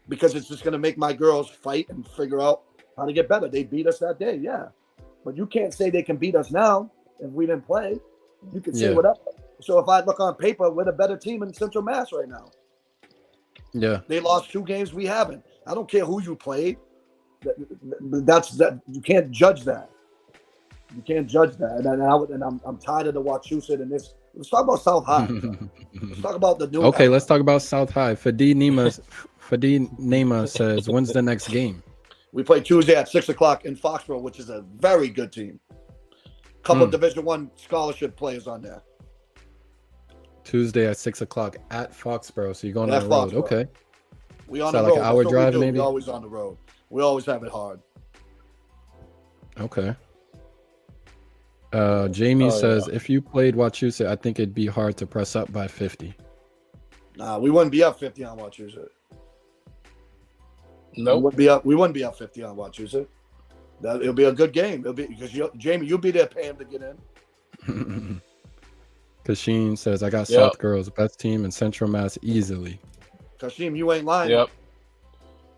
because it's just going to make my girls fight and figure out how to get better. They beat us that day, yeah. But you can't say they can beat us now if we didn't play. You can say whatever. So if I look on paper, we're the better team in Central Mass right now. Yeah. They lost 2 games. We haven't. I don't care who you played. That's that. You can't judge that. You can't judge that. And I'm tired of the Wachusett and this. Let's talk about South High. Let's talk about the new. Okay, let's talk about South High. Fadi Nema says, when's the next game? We play Tuesday at 6:00 in Foxborough, which is a very good team. Couple of Division I scholarship players on there. Tuesday at 6:00 at Foxborough. So you're going on the road. Foxborough. Okay. We on So the like road. an hour That's what drive, we do. maybe? We always on the road. We always have it hard. Okay. Jamie says, if you played Wachusett, I think it'd be hard to press up by 50. Nah, we wouldn't be up 50 on Wachusett. Nope. We wouldn't be up 50 on Wachusett. It'll be a good game. It'll be because Jamie, you'll be there paying to get in. Kasheen says, I got South Girls, best team in Central Mass easily. Kashim, you ain't lying. Yep.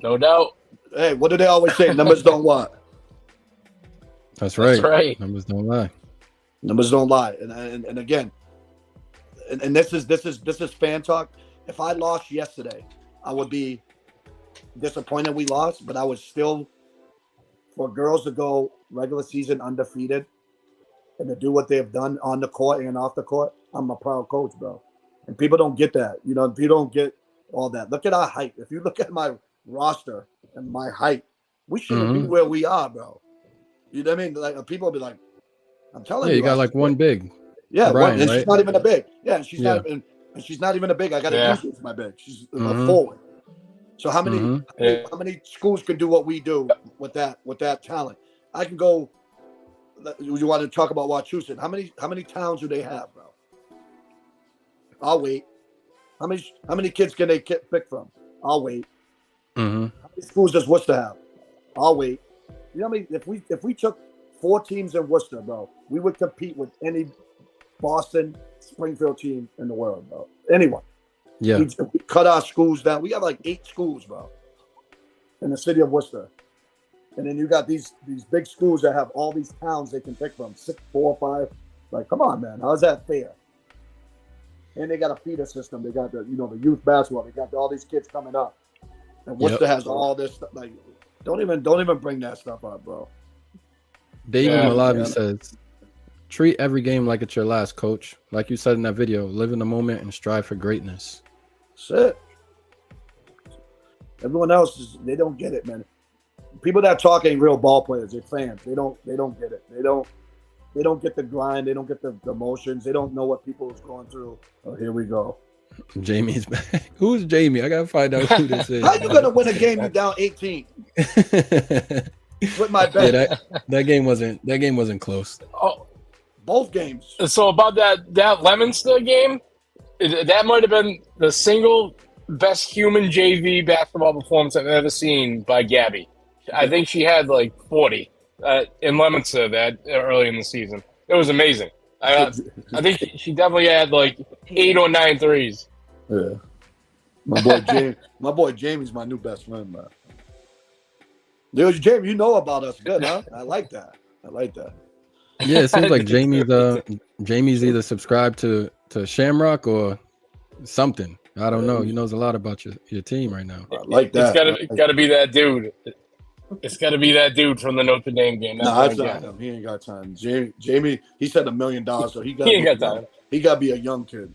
No doubt. Hey, what do they always say? Numbers don't lie. That's right. That's right. Numbers don't lie. Numbers don't lie. And again, and this is fan talk. If I lost yesterday, I would be disappointed we lost, but I would still, for girls to go regular season undefeated and to do what they've done on the court and off the court, I'm a proud coach, bro. And people don't get that. You know, people don't get all that. Look at our height. If you look at my roster and my height, we shouldn't be where we are, bro. You know what I mean? Like people will be like, I'm telling you. Yeah, you got like one big. Yeah, Brian, and right? she's not even a big. Yeah, and she's not even. And she's not even a big. I got to use it for my big. She's a forward. So how many schools can do what we do with that talent? I can go. You want to talk about Wachusett? How many towns do they have, bro? I'll wait. How many kids can they pick from? I'll wait. How many schools does Worcester have? I'll wait. You know what I mean? If we took 4 teams in Worcester, bro, we would compete with any Boston, Springfield team in the world, bro. Anyone. Yeah. We cut our schools down. We have like 8 schools, bro, in the city of Worcester. And then you got these big schools that have all these towns they can pick from, 6, 4, 5. Like, come on, man. How's that fair? And they got a feeder system. They got the youth basketball. They got all these kids coming up. And Worcester has all this stuff. Like, don't even bring that stuff up, bro. David Malavi says, treat every game like it's your last, coach. Like you said in that video, live in the moment and strive for greatness. That's it. Everyone else they don't get it, man. People that talk ain't real ball players. They're fans. They don't get it. They don't get the grind. They don't get the emotions. They don't know what people is going through. Oh, here we go. Jamie's back. Who's Jamie? I gotta find out who this is. How you gonna win a game you down 18? With my bet. Yeah, that game wasn't close. Oh, both games. So about that Leominster game, that might have been the single best human JV basketball performance I've ever seen by Gabby. I think she had like 40 in Leominster that early in the season. It was amazing. I think she definitely had like 8 or 9 threes. Yeah. My boy Jamie's my new best friend, man. Dude, Jamie, you know about us good, huh? I like that. Yeah, it seems like Jamie's either subscribed to Shamrock or something. I don't know. He knows a lot about your team right now. I like that. It's gotta be that dude. It's got to be that dude from the Notre Dame game. That's not him. He ain't got time. Jamie, he said $1 million, so he ain't got time. He got to be a young kid.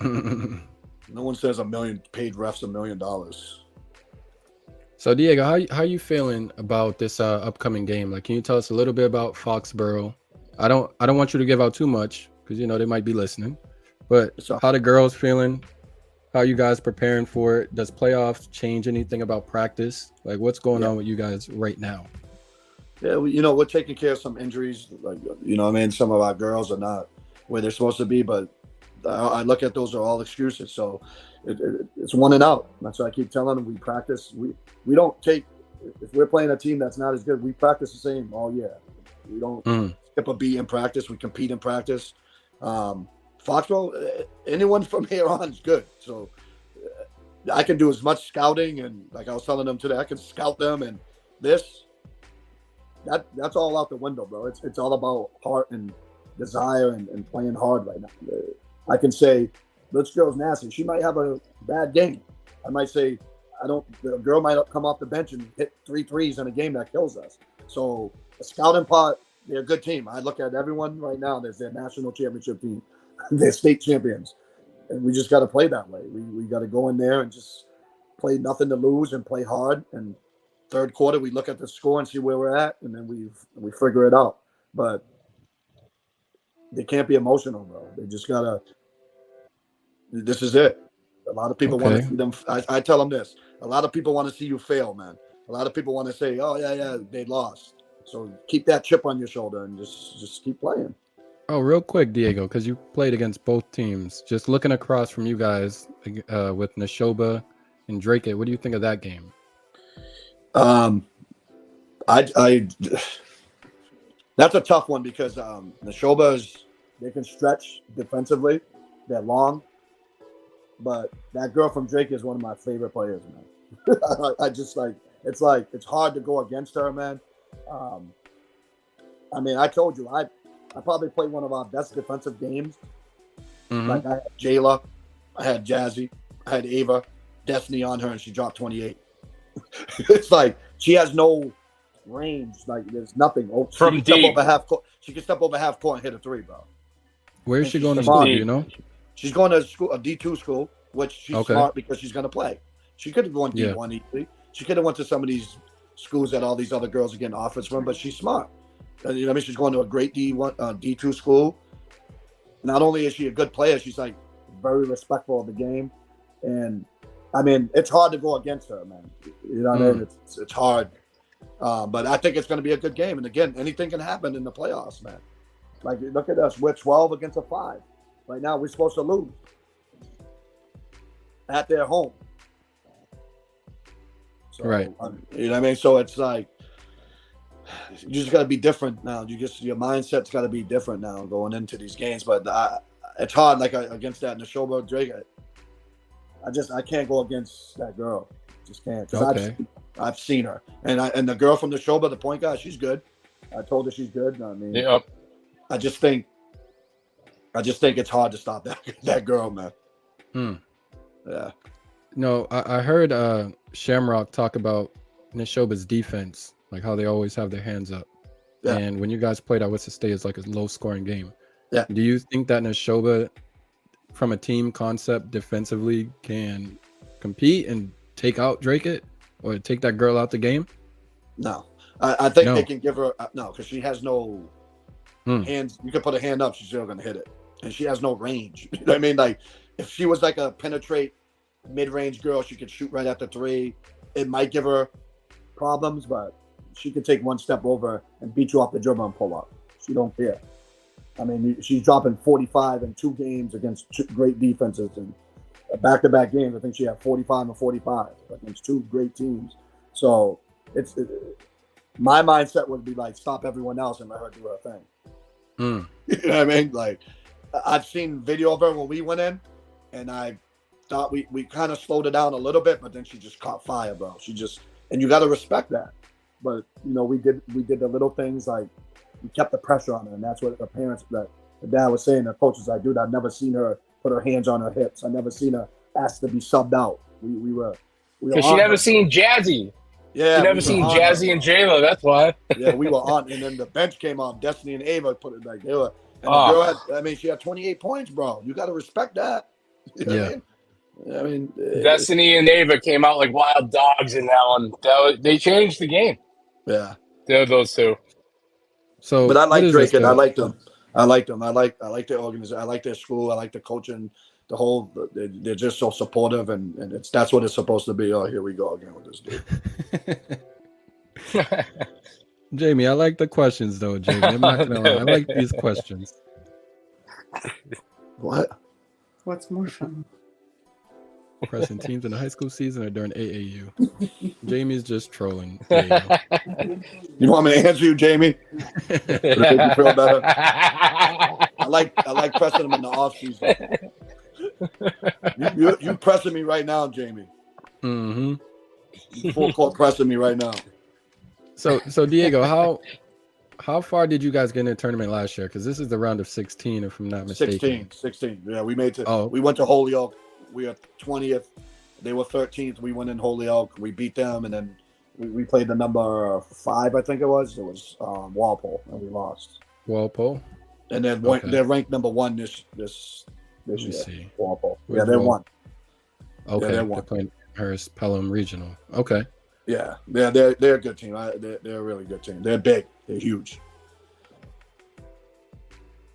No one says paid refs $1 million. So Diego, how you feeling about this upcoming game? Like, can you tell us a little bit about Foxborough? I don't want you to give out too much because they might be listening. But how the girls feeling? How you guys preparing for it? Does playoffs change anything about practice? Like, what's going on with you guys right now? Yeah, we're taking care of some injuries. Like, some of our girls are not where they're supposed to be, but I look at those are all excuses. So it's 1 and out. That's what I keep telling them. We practice. We don't take, if we're playing a team that's not as good, we practice the same all year. We don't skip a beat in practice. We compete in practice. Foxborough, anyone from here on is good. So I can do as much scouting, and like I was telling them today, I can scout them, and that's all out the window, bro. It's all about heart and desire and playing hard right now. I can say, this girl's nasty. She might have a bad game. I might say, the girl might come off the bench and hit 3 threes in a game that kills us. So the scouting part, they're a good team. I look at everyone right now. There's their national championship team. They're state champions. And we just got to play that way. We got to go in there and just play nothing to lose and play hard. And third quarter, we look at the score and see where we're at, and then we figure it out. But they can't be emotional, bro. They just got to – this is it. A lot of people want to see them. I tell them this. A lot of people want to see you fail, man. A lot of people want to say, oh, yeah, they lost. So keep that chip on your shoulder and just keep playing. Oh, real quick, Diego, because you played against both teams. Just looking across from you guys with Nashoba and Drake, what do you think of that game? That's a tough one because Nashoba they can stretch defensively. They're long. But that girl from Drake is one of my favorite players, man. I just it's hard to go against her, man. I mean, I told you, I probably played one of our best defensive games. Mm-hmm. Like I had Jayla, I had Jazzy, I had Ava, Destiny on her, and she dropped 28. It's like she has no range. Like there's nothing. From deep. She can step over half court and hit a 3, bro. Where is she going to school? Do you know? She's going to school, a D2 school, which she's smart because she's going to play. She could have gone D1 easily. She could have went to some of these schools that all these other girls are getting offers from, but she's smart. You know what I mean? She's going to a great D2 school. Not only is she a good player, she's like very respectful of the game. And I mean, it's hard to go against her, man. You know what I mean? It's hard. But I think it's going to be a good game. And again, anything can happen in the playoffs, man. Like, look at us. We're 12 against a 5. Right now, we're supposed to lose at their home. So, right. You know what I mean? So it's like, you just got to be different now. Your mindset's got to be different now going into these games. But it's hard, like against that Nashoba Drake. I can't go against that girl. Just can't. I've seen her, and the girl from Nashoba, the point guard, she's good. I told her she's good. I mean, I just think it's hard to stop that girl, man. Yeah. No, I heard Shamrock talk about Nashoba's defense, like how they always have their hands up. Yeah. And when you guys played at Worcester State, it's like a low-scoring game. Yeah. Do you think that Nashoba, from a team concept defensively, can compete and take out Drake or take that girl out the game? No. I think they can give her no, because she has no hands. You can put a hand up, she's still going to hit it. And she has no range. You know what I mean? Like, if she was like a penetrate mid-range girl, she could shoot right at the 3. It might give her problems, but she could take one step over and beat you off the dribble and pull up. She don't care. I mean, she's dropping 45 in 2 games against great defenses. And back-to-back games, I think she had 45 and 45 against 2 great teams. So my mindset would be like, stop everyone else and let her do her thing. You know what I mean? Like, I've seen video of her when we went in, and I thought we kind of slowed it down a little bit, but then she just caught fire, bro. And you got to respect that. But, you know, we did the little things, like we kept the pressure on her, and that's what the dad was saying. The coach was like, dude, I've never seen her put her hands on her hips. I've never seen her ask to be subbed out. We were because she never seen Jazzy. Yeah, she never seen Jazzy and Jayla. That's why. Yeah, we were on, and then the bench came on. Destiny and Ava put it like they were. And the girl she had 28 points, bro. You got to respect that. You know what I mean, Destiny and Ava came out like wild dogs in that one. They changed the game. Yeah, those two. So, but I like Drake and I like them. I like them. I like their organization. I like their school. I like the coaching. The whole. They're just so supportive, and that's what it's supposed to be. Oh, here we go again with this dude. Jamie, I like the questions though, Jamie. I'm not gonna lie. I like these questions. What? What's more fun? Pressing teams in the high school season or during AAU? Jamie's just trolling. You want me to answer you, Jamie? Would it make you feel better? I like pressing them in the off season. You pressing me right now, Jamie. Full court pressing me right now. So Diego, how far did you guys get in the tournament last year? Because this is the round of 16, if I'm not mistaken. 16. Yeah, we made to. We went to Holyoke. We are 20th. They were 13th. We went in Holyoke. We beat them, and then we played the number 5, I think it was. It was Walpole, and we lost. Walpole. And then Okay. they're ranked number 1 this Let me year. see. Walpole. Where's Yeah, they're Wal- 1. Okay, they're they're one. playing Hearst Pelham Regional. Okay. Yeah, they're a good team. They're a really good team. They're big. They're huge.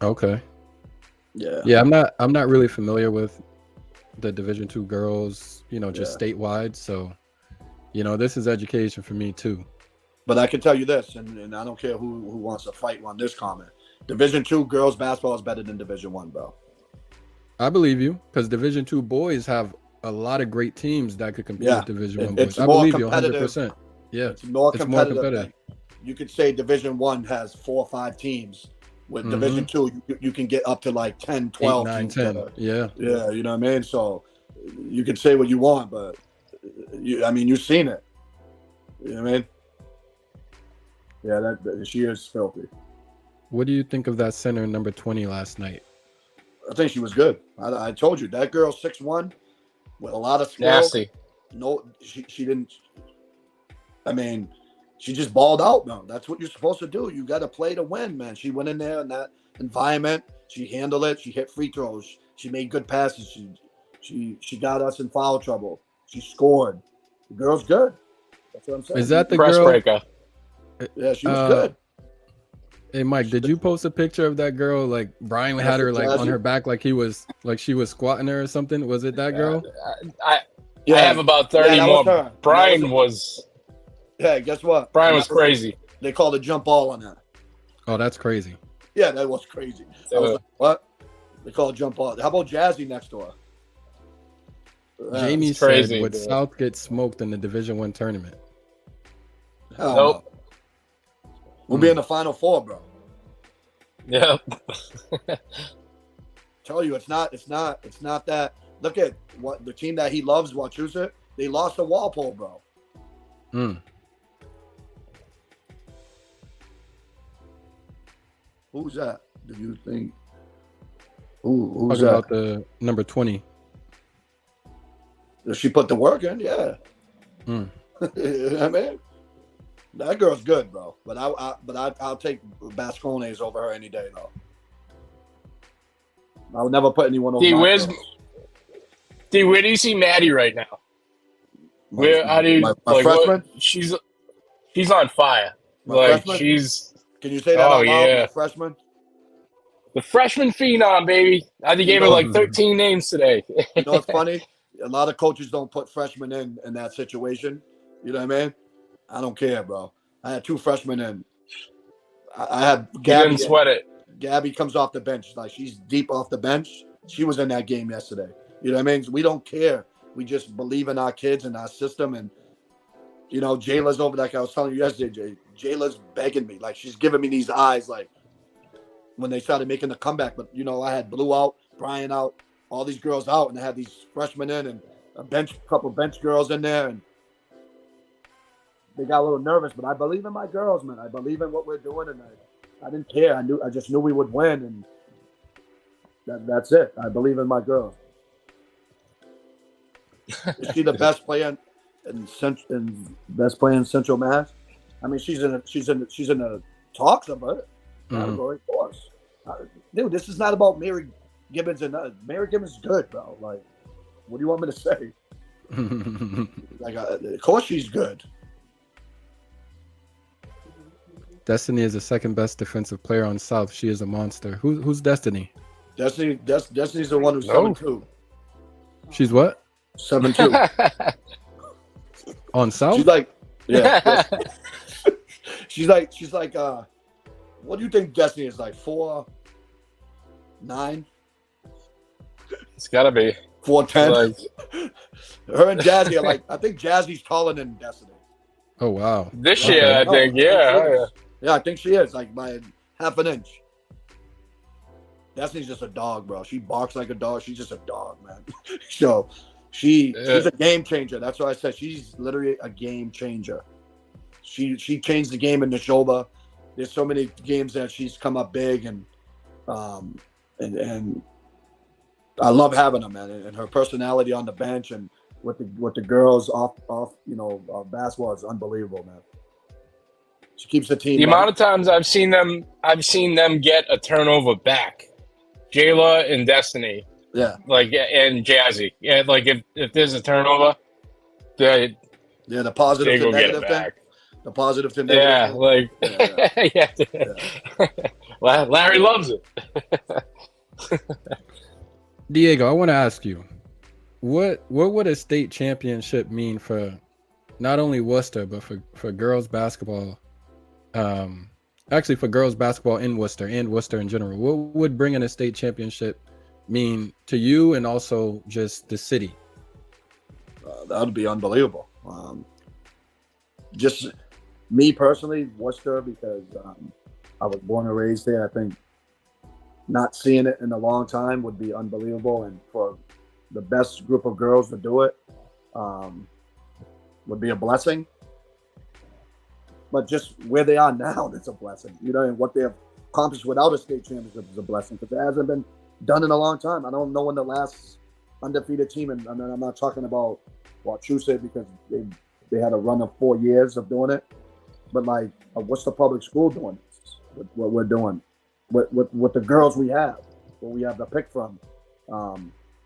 Okay. Yeah. Yeah, I'm not really familiar with the Division II girls, just statewide. So, this is education for me too. But I can tell you this, and I don't care who wants to fight on this comment. Division II girls basketball is better than Division I, bro. I believe you, because Division II boys have a lot of great teams that could compete with Division I It's boys. I more believe you competitive. 100%. Yeah, It's more it's more competitive. competitive. You could say Division I has 4 or 5 teams. With Division II, you can get up to like 10, 12 8, 9, teams. 10. Yeah. Yeah, you know what I mean? So you can say what you want, but you've seen it. You know what I mean? Yeah, that she is filthy. What do you think of that center number 20 last night? I think she was good. I told you that girl 6'1" with a lot of skill. Nasty. No, she didn't. I mean, she just balled out, man. That's what you're supposed to do. You got to play to win, man. She went in there in that environment. She handled it. She hit free throws. She made good passes. She got us in foul trouble. She scored. The girl's good. That's what I'm saying. Is that the Press girl? breaker. Yeah, she was good. Hey Mike, did you post a picture of that girl? Like Brian had her like on her back, like she was squatting her or something. Was it that girl? I have about 30 that more. was her. Brian was Yeah, guess what? Brian was crazy. They called a jump ball on her. Oh, that's crazy. Yeah, that was crazy. I was like, what? They called jump ball. How about Jazzy next to her? Jamie it's crazy, said, "Would dude. South get smoked in the Division I tournament?" Hell Nope. no. We'll be in the Final Four, bro. Yeah. Tell you, it's not that. Look at what the team that he loves, Wachusett. They lost to Walpole, bro. Who's that? Do you think? Who's Talking that? about the number 20. She put the work in, yeah. Hmm. You know what I mean, that girl's good, bro. But I'll take Bascones over her any day, though. I would never put anyone over. D, my where's girls. D? Where do you see Maddie right now? Where? How do you? my like, freshman? She's on fire. My Like freshman? she's Can you say that Oh, out loud? yeah. My freshman. the freshman phenom, baby. I think gave her like 13 names today. You know what's funny? A lot of coaches don't put freshmen in that situation. You know what I mean? I don't care, bro. I had 2 freshmen in. I had You Gabby. didn't sweat it. Gabby comes off the bench. Like, she's deep off the bench. She was in that game yesterday. You know what I mean? We don't care. We just believe in our kids and our system. And, Jayla's over, like I was telling you yesterday, Jayla's begging me. Like, she's giving me these eyes, like, when they started making the comeback. But, I had Blue out, Brian out, all these girls out, and I had these freshmen in and a couple bench girls in there. And they got a little nervous, but I believe in my girls, man. I believe in what we're doing, and I didn't care. I just knew we would win, and that's it. I believe in my girls. Is she the best player in Central Mass? I mean, she's in the talks of it. Category, of course. Dude, this is not about Mary Gibbons and Mary Gibbons is good, bro. Like, what do you want me to say? Like, of course she's good. Destiny is the second best defensive player on South. She is a monster. Who's Destiny? Destiny's the one who's No. 7'2". She's what? 7'2". On South? She's like, yeah. she's like, what do you think Destiny is like? 4'9", It's gotta be 4'10". like Her and Jazzy are like, I think Jazzy's taller than Destiny. Oh wow. this Okay. year. I think, yeah. Yeah, I think she is, like, by half an inch. Destiny's just a dog, bro. She barks like a dog. She's just a dog, man. So she's a game changer. That's what I said. She's literally a game changer. She changed the game in Nashoba. There's so many games that she's come up big, and I love having her, man. And her personality on the bench, and with the girls off basketball is unbelievable, man. She keeps the team. The amount of times I've seen them get a turnover back. Jayla and Destiny, Yeah, and Jazzy. Yeah, if there's a turnover, the positive they to go get negative it thing. back. The positive to negative. Larry loves it. Diego, I want to ask you, what would a state championship mean for not only Worcester but for girls basketball? Actually, for girls basketball in Worcester and Worcester in general, what would bringing a state championship mean to you and also just the city? That would be unbelievable. Just me personally, Worcester, because I was born and raised there. I think not seeing it in a long time would be unbelievable, and for the best group of girls to do it would be a blessing. But just where they are now, it's a blessing. And what they have accomplished without a state championship is a blessing, because it hasn't been done in a long time. I don't know when the last undefeated team, and I'm not talking about Wachusett because they had a run of 4 years of doing it, but what's the public school doing this? What we're doing with the girls we have, what we have to pick from,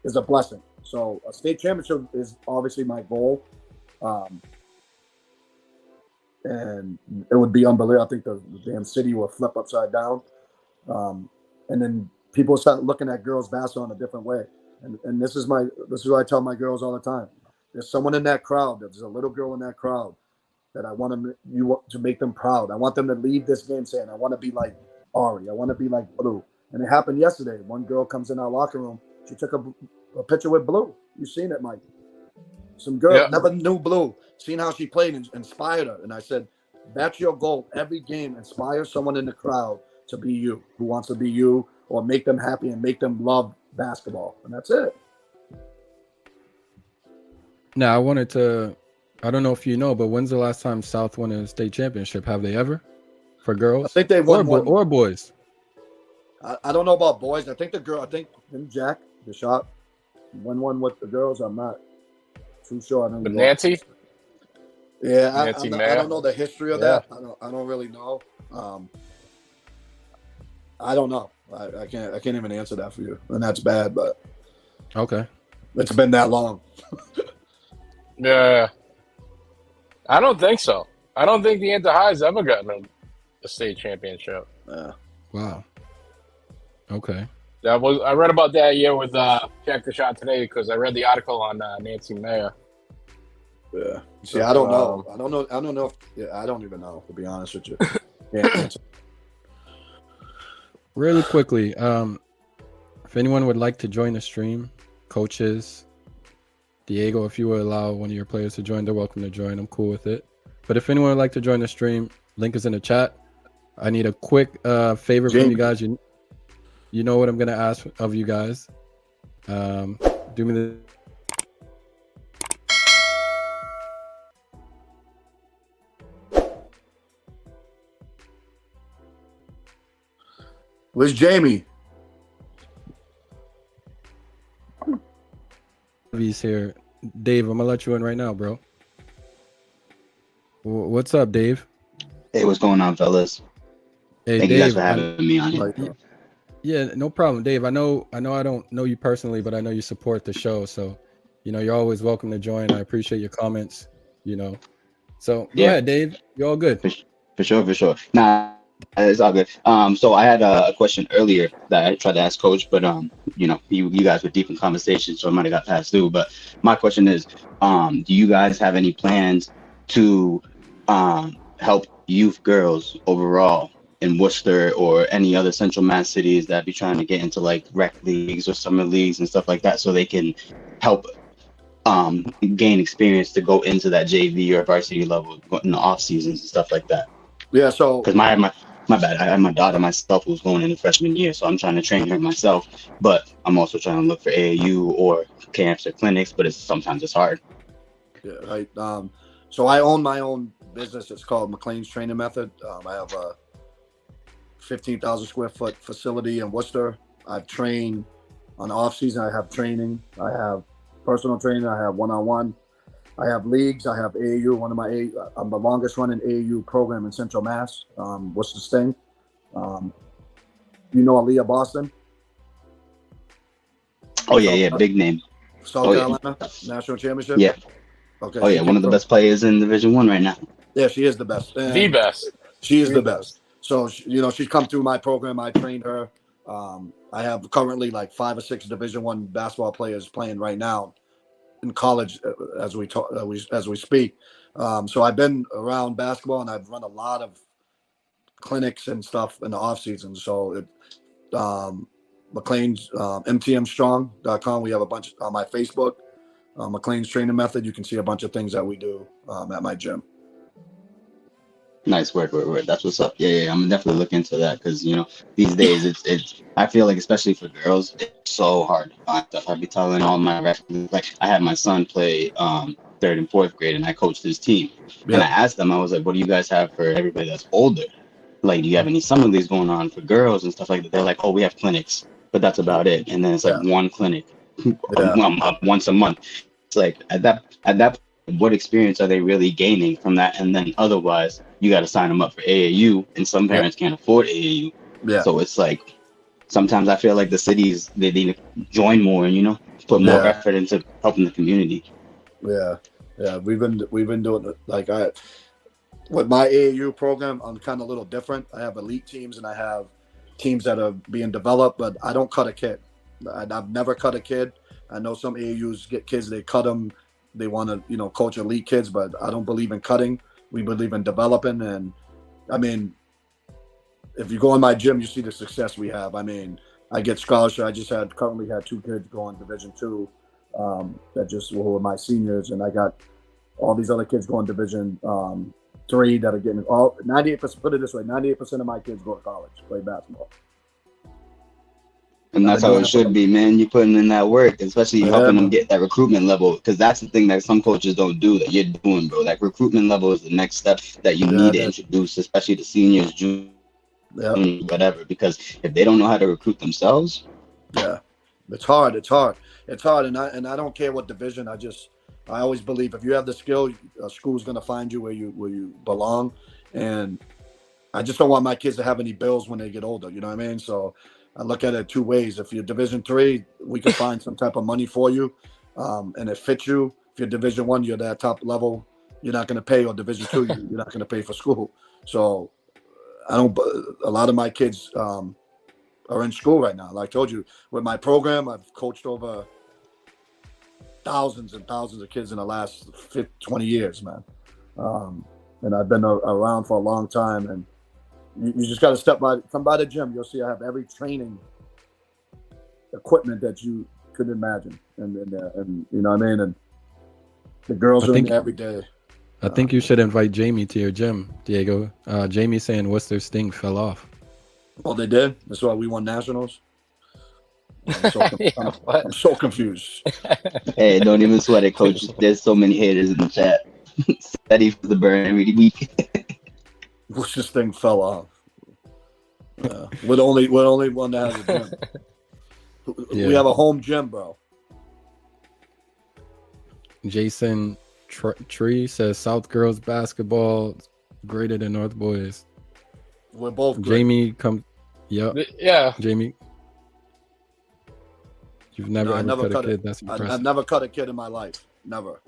is a blessing. So a state championship is obviously my goal. And it would be unbelievable. I think the damn city will flip upside down. And then people start looking at girls basketball in a different way. And this is what I tell my girls all the time. There's someone in that crowd, there's a little girl in that crowd that I want to make them proud. I want them to leave this game saying, I want to be like Ari. I want to be like Blue. And it happened yesterday. One girl comes in our locker room. She took a picture with Blue. You've seen it, Mike. Some girl never knew Blue. Seen how she played and inspired her. And I said, that's your goal. Every game, inspire someone in the crowd to be you, who wants to be you, or make them happy and make them love basketball. And that's it. Now, I don't know if you know, but when's the last time South won a state championship? Have they ever? For girls? I think they won one. Or boys? I don't know about boys. I think Jack, the shot, won one with the girls. I'm not too sure. But Nancy? Yeah, I don't know the history of that. I don't really know. I don't know. I can't even answer that for you, and that's bad. But okay, it's been that long. Yeah, I don't think so. I don't think the Inter-High's ever gotten a state championship. Yeah. Wow. Okay. I read about that year with Check the Shot today because I read the article on Nancy Mayer. Yeah. See, I don't know. I don't know. I don't even know, to be honest with you. Can't answer. Really quickly, if anyone would like to join the stream, coaches, Diego, if you would allow one of your players to join, they're welcome to join. I'm cool with it. But if anyone would like to join the stream, link is in the chat. I need a quick favor from you guys. You know what I'm going to ask of you guys. Do me the... Where's Jamie? He's here. Dave, I'm going to let you in right now, bro. What's up, Dave? Hey, what's going on, fellas? Hey, Thank Dave, you guys for having me on here. Yeah, no problem, Dave. I know I don't know you personally, but I know you support the show. So, you're always welcome to join. I appreciate your comments, So go ahead, Dave. You're all good. For sure. Nah, it's all good. So I had a question earlier that I tried to ask Coach, but you guys were deep in conversation, so I might have got passed through. But my question is, do you guys have any plans to help youth girls overall in Worcester or any other Central Mass cities that be trying to get into like rec leagues or summer leagues and stuff like that, so they can help gain experience to go into that JV or varsity level in the off seasons and stuff like that? Yeah, so because my bad, I have my daughter myself who's going into freshman year, so I'm trying to train her myself, but I'm also trying to look for AAU or camps or clinics, but sometimes it's hard. Yeah, right. So I own my own business. It's called McLean's Training Method. I have a 15,000 square foot facility in Worcester. I train on the off season. I have training. I have personal training. I have one-on-one. I have leagues. I have AAU. I'm the longest running AAU program in Central Mass. Worcester Sting. You know Aaliyah Boston? Oh yeah, big name. South Carolina National Championship. Yeah. Okay. Oh yeah, one of the best players in Division 1 right now. Yeah, she is the best. The best. She is the best. So she's come through my program. I trained her. I have currently like 5 or 6 Division 1 basketball players playing right now in college as we talk as we speak. So I've been around basketball and I've run a lot of clinics and stuff in the off season. So McLean's mtmstrong.com. We have a bunch on my Facebook. McLean's training method. You can see a bunch of things that we do at my gym. Nice work. That's what's up. Yeah. I'm definitely looking into that because these days it's. I feel like especially for girls, it's so hard to find stuff. I be telling all my referees, like I had my son play 3rd and 4th grade, and I coached his team. Yeah. And I asked them, I was like, "What do you guys have for everybody that's older? Like, do you have any summer leagues going on for girls and stuff like that?" They're like, "Oh, we have clinics, but that's about it." And then it's like one clinic once a month. It's like at that. What experience are they really gaining from that? And then otherwise, you got to sign them up for AAU, and some parents can't afford AAU. Yeah. So it's like sometimes I feel like the cities they need to join more and put more effort into helping the community. Yeah. We've been doing it like with my AAU program. I'm kind of a little different. I have elite teams and I have teams that are being developed, but I don't cut a kid. I've never cut a kid. I know some AAUs get kids, they cut them. They want to, coach elite kids, but I don't believe in cutting. We believe in developing. And I mean, if you go in my gym, you see the success we have. I mean, I get scholarship. I just currently had 2 kids going Division 2 that just were my seniors. And I got all these other kids going Division 3 that are getting 98%, put it this way, 98% of my kids go to college, play basketball. And that's how it should be, man. You're putting in that work, especially helping them get that recruitment level, because that's the thing that some coaches don't do that you're doing, bro. That recruitment level is the next step that you need to introduce, especially the seniors, juniors, whatever, because if they don't know how to recruit themselves. Yeah, it's hard. And I don't care what division. I always believe if you have the skill, a school's going to find you where you belong. And I just don't want my kids to have any bills when they get older. You know what I mean? So I look at it 2 ways. If you're Division 3, we can find some type of money for you, and it fits you. If you're Division 1, you're that top level, you're not going to pay, or Division 2, you're not going to pay for school. So a lot of my kids are in school right now. Like I told you, with my program, I've coached over thousands and thousands of kids in the last 20 years, man. And I've been around for a long time, and you just got to come by the gym. You'll see I have every training equipment that you could imagine. And you know what I mean? And the girls are in there every day. I think you should invite Jamie to your gym, Diego. Jamie saying Worcester Sting fell off. Well, they did. That's why we won nationals. I'm so confused. Hey, don't even sweat it, coach. There's so many haters in the chat. Steady for the burn every week. This thing fell off. We're the only one that has a gym. We have a home gym, bro. Jason Tree says South girls basketball greater than North boys. We're both great. Jamie come. Yep. Yeah. Jamie. You've never cut a kid. That's impressive. I've never cut a kid in my life. Never.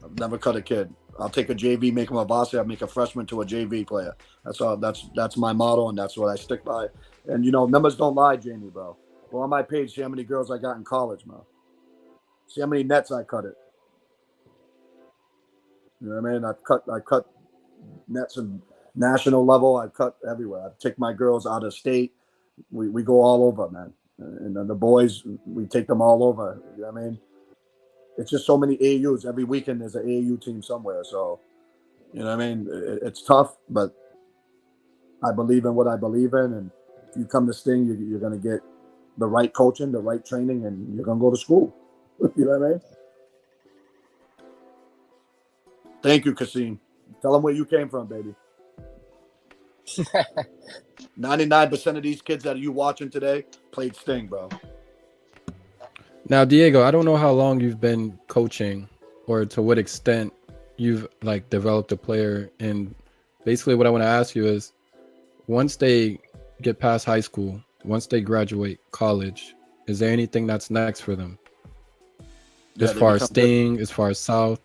I've never cut a kid. I'll take a JV, make him a varsity. I'll make a freshman to a JV player. That's all. That's my motto, and that's what I stick by. And numbers don't lie, Jamie, bro. Go on my page, see how many girls I got in college, man. See how many nets I cut it. You know what I mean? I cut nets in national level. I cut everywhere. I take my girls out of state. We go all over, man. And then the boys, we take them all over. You know what I mean? It's just so many AAUs. Every weekend there's an AAU team somewhere. So, you know what I mean? It's tough, but I believe in what I believe in. And if you come to Sting, you're going to get the right coaching, the right training, and you're going to go to school. You know what I mean? Thank you, Kasim. Tell them where you came from, baby. 99% of these kids that you watching today played Sting, bro. Now, Diego, I don't know how long you've been coaching or to what extent you've like developed a player. And basically what I want to ask you is once they get past high school, once they graduate college, is there anything that's next for them? As far as Sting, as far as South?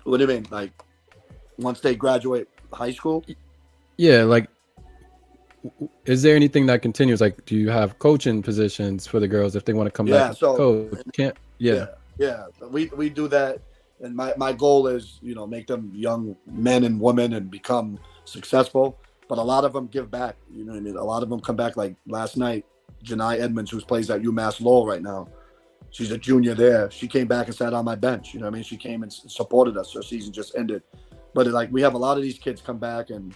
What do you mean? Like once they graduate high school? Yeah, like is there anything that continues? Like, do you have coaching positions for the girls if they want to come back? So coach? Can't. Yeah. We do that, and my goal is make them young men and women and become successful. But a lot of them give back. You know what I mean? A lot of them come back. Like last night, Janai Edmonds, who plays at UMass Lowell right now, she's a junior there. She came back and sat on my bench. You know what I mean? She came and supported us. Her season just ended. But like we have a lot of these kids come back and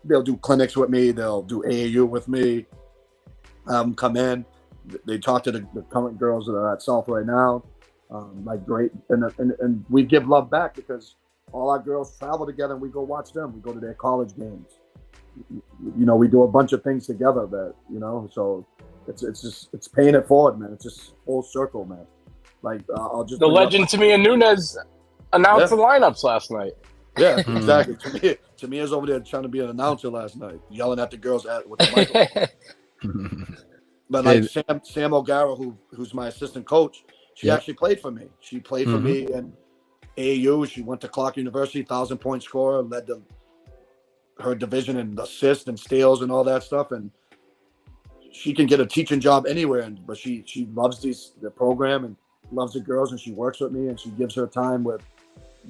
they'll do clinics with me. They'll do AAU with me. Come in. They talk to the current girls that are at South right now. Like great. And we give love back because all our girls travel together and we go watch them. We go to their college games. We do a bunch of things together that, so it's paying it forward, man. It's just full circle, man. Like I'll just the legend Tamia Nunez announced the lineups last night. Yeah, exactly. Tamia's over there trying to be an announcer last night, yelling at the girls with the mic. But like Sam O'Gara, who's my assistant coach, she actually played for me. She played for me in AAU. She went to Clark University, 1,000-point scorer, led her division in assists and steals and all that stuff. And she can get a teaching job anywhere, but she loves the program and loves the girls, and she works with me and she gives her time with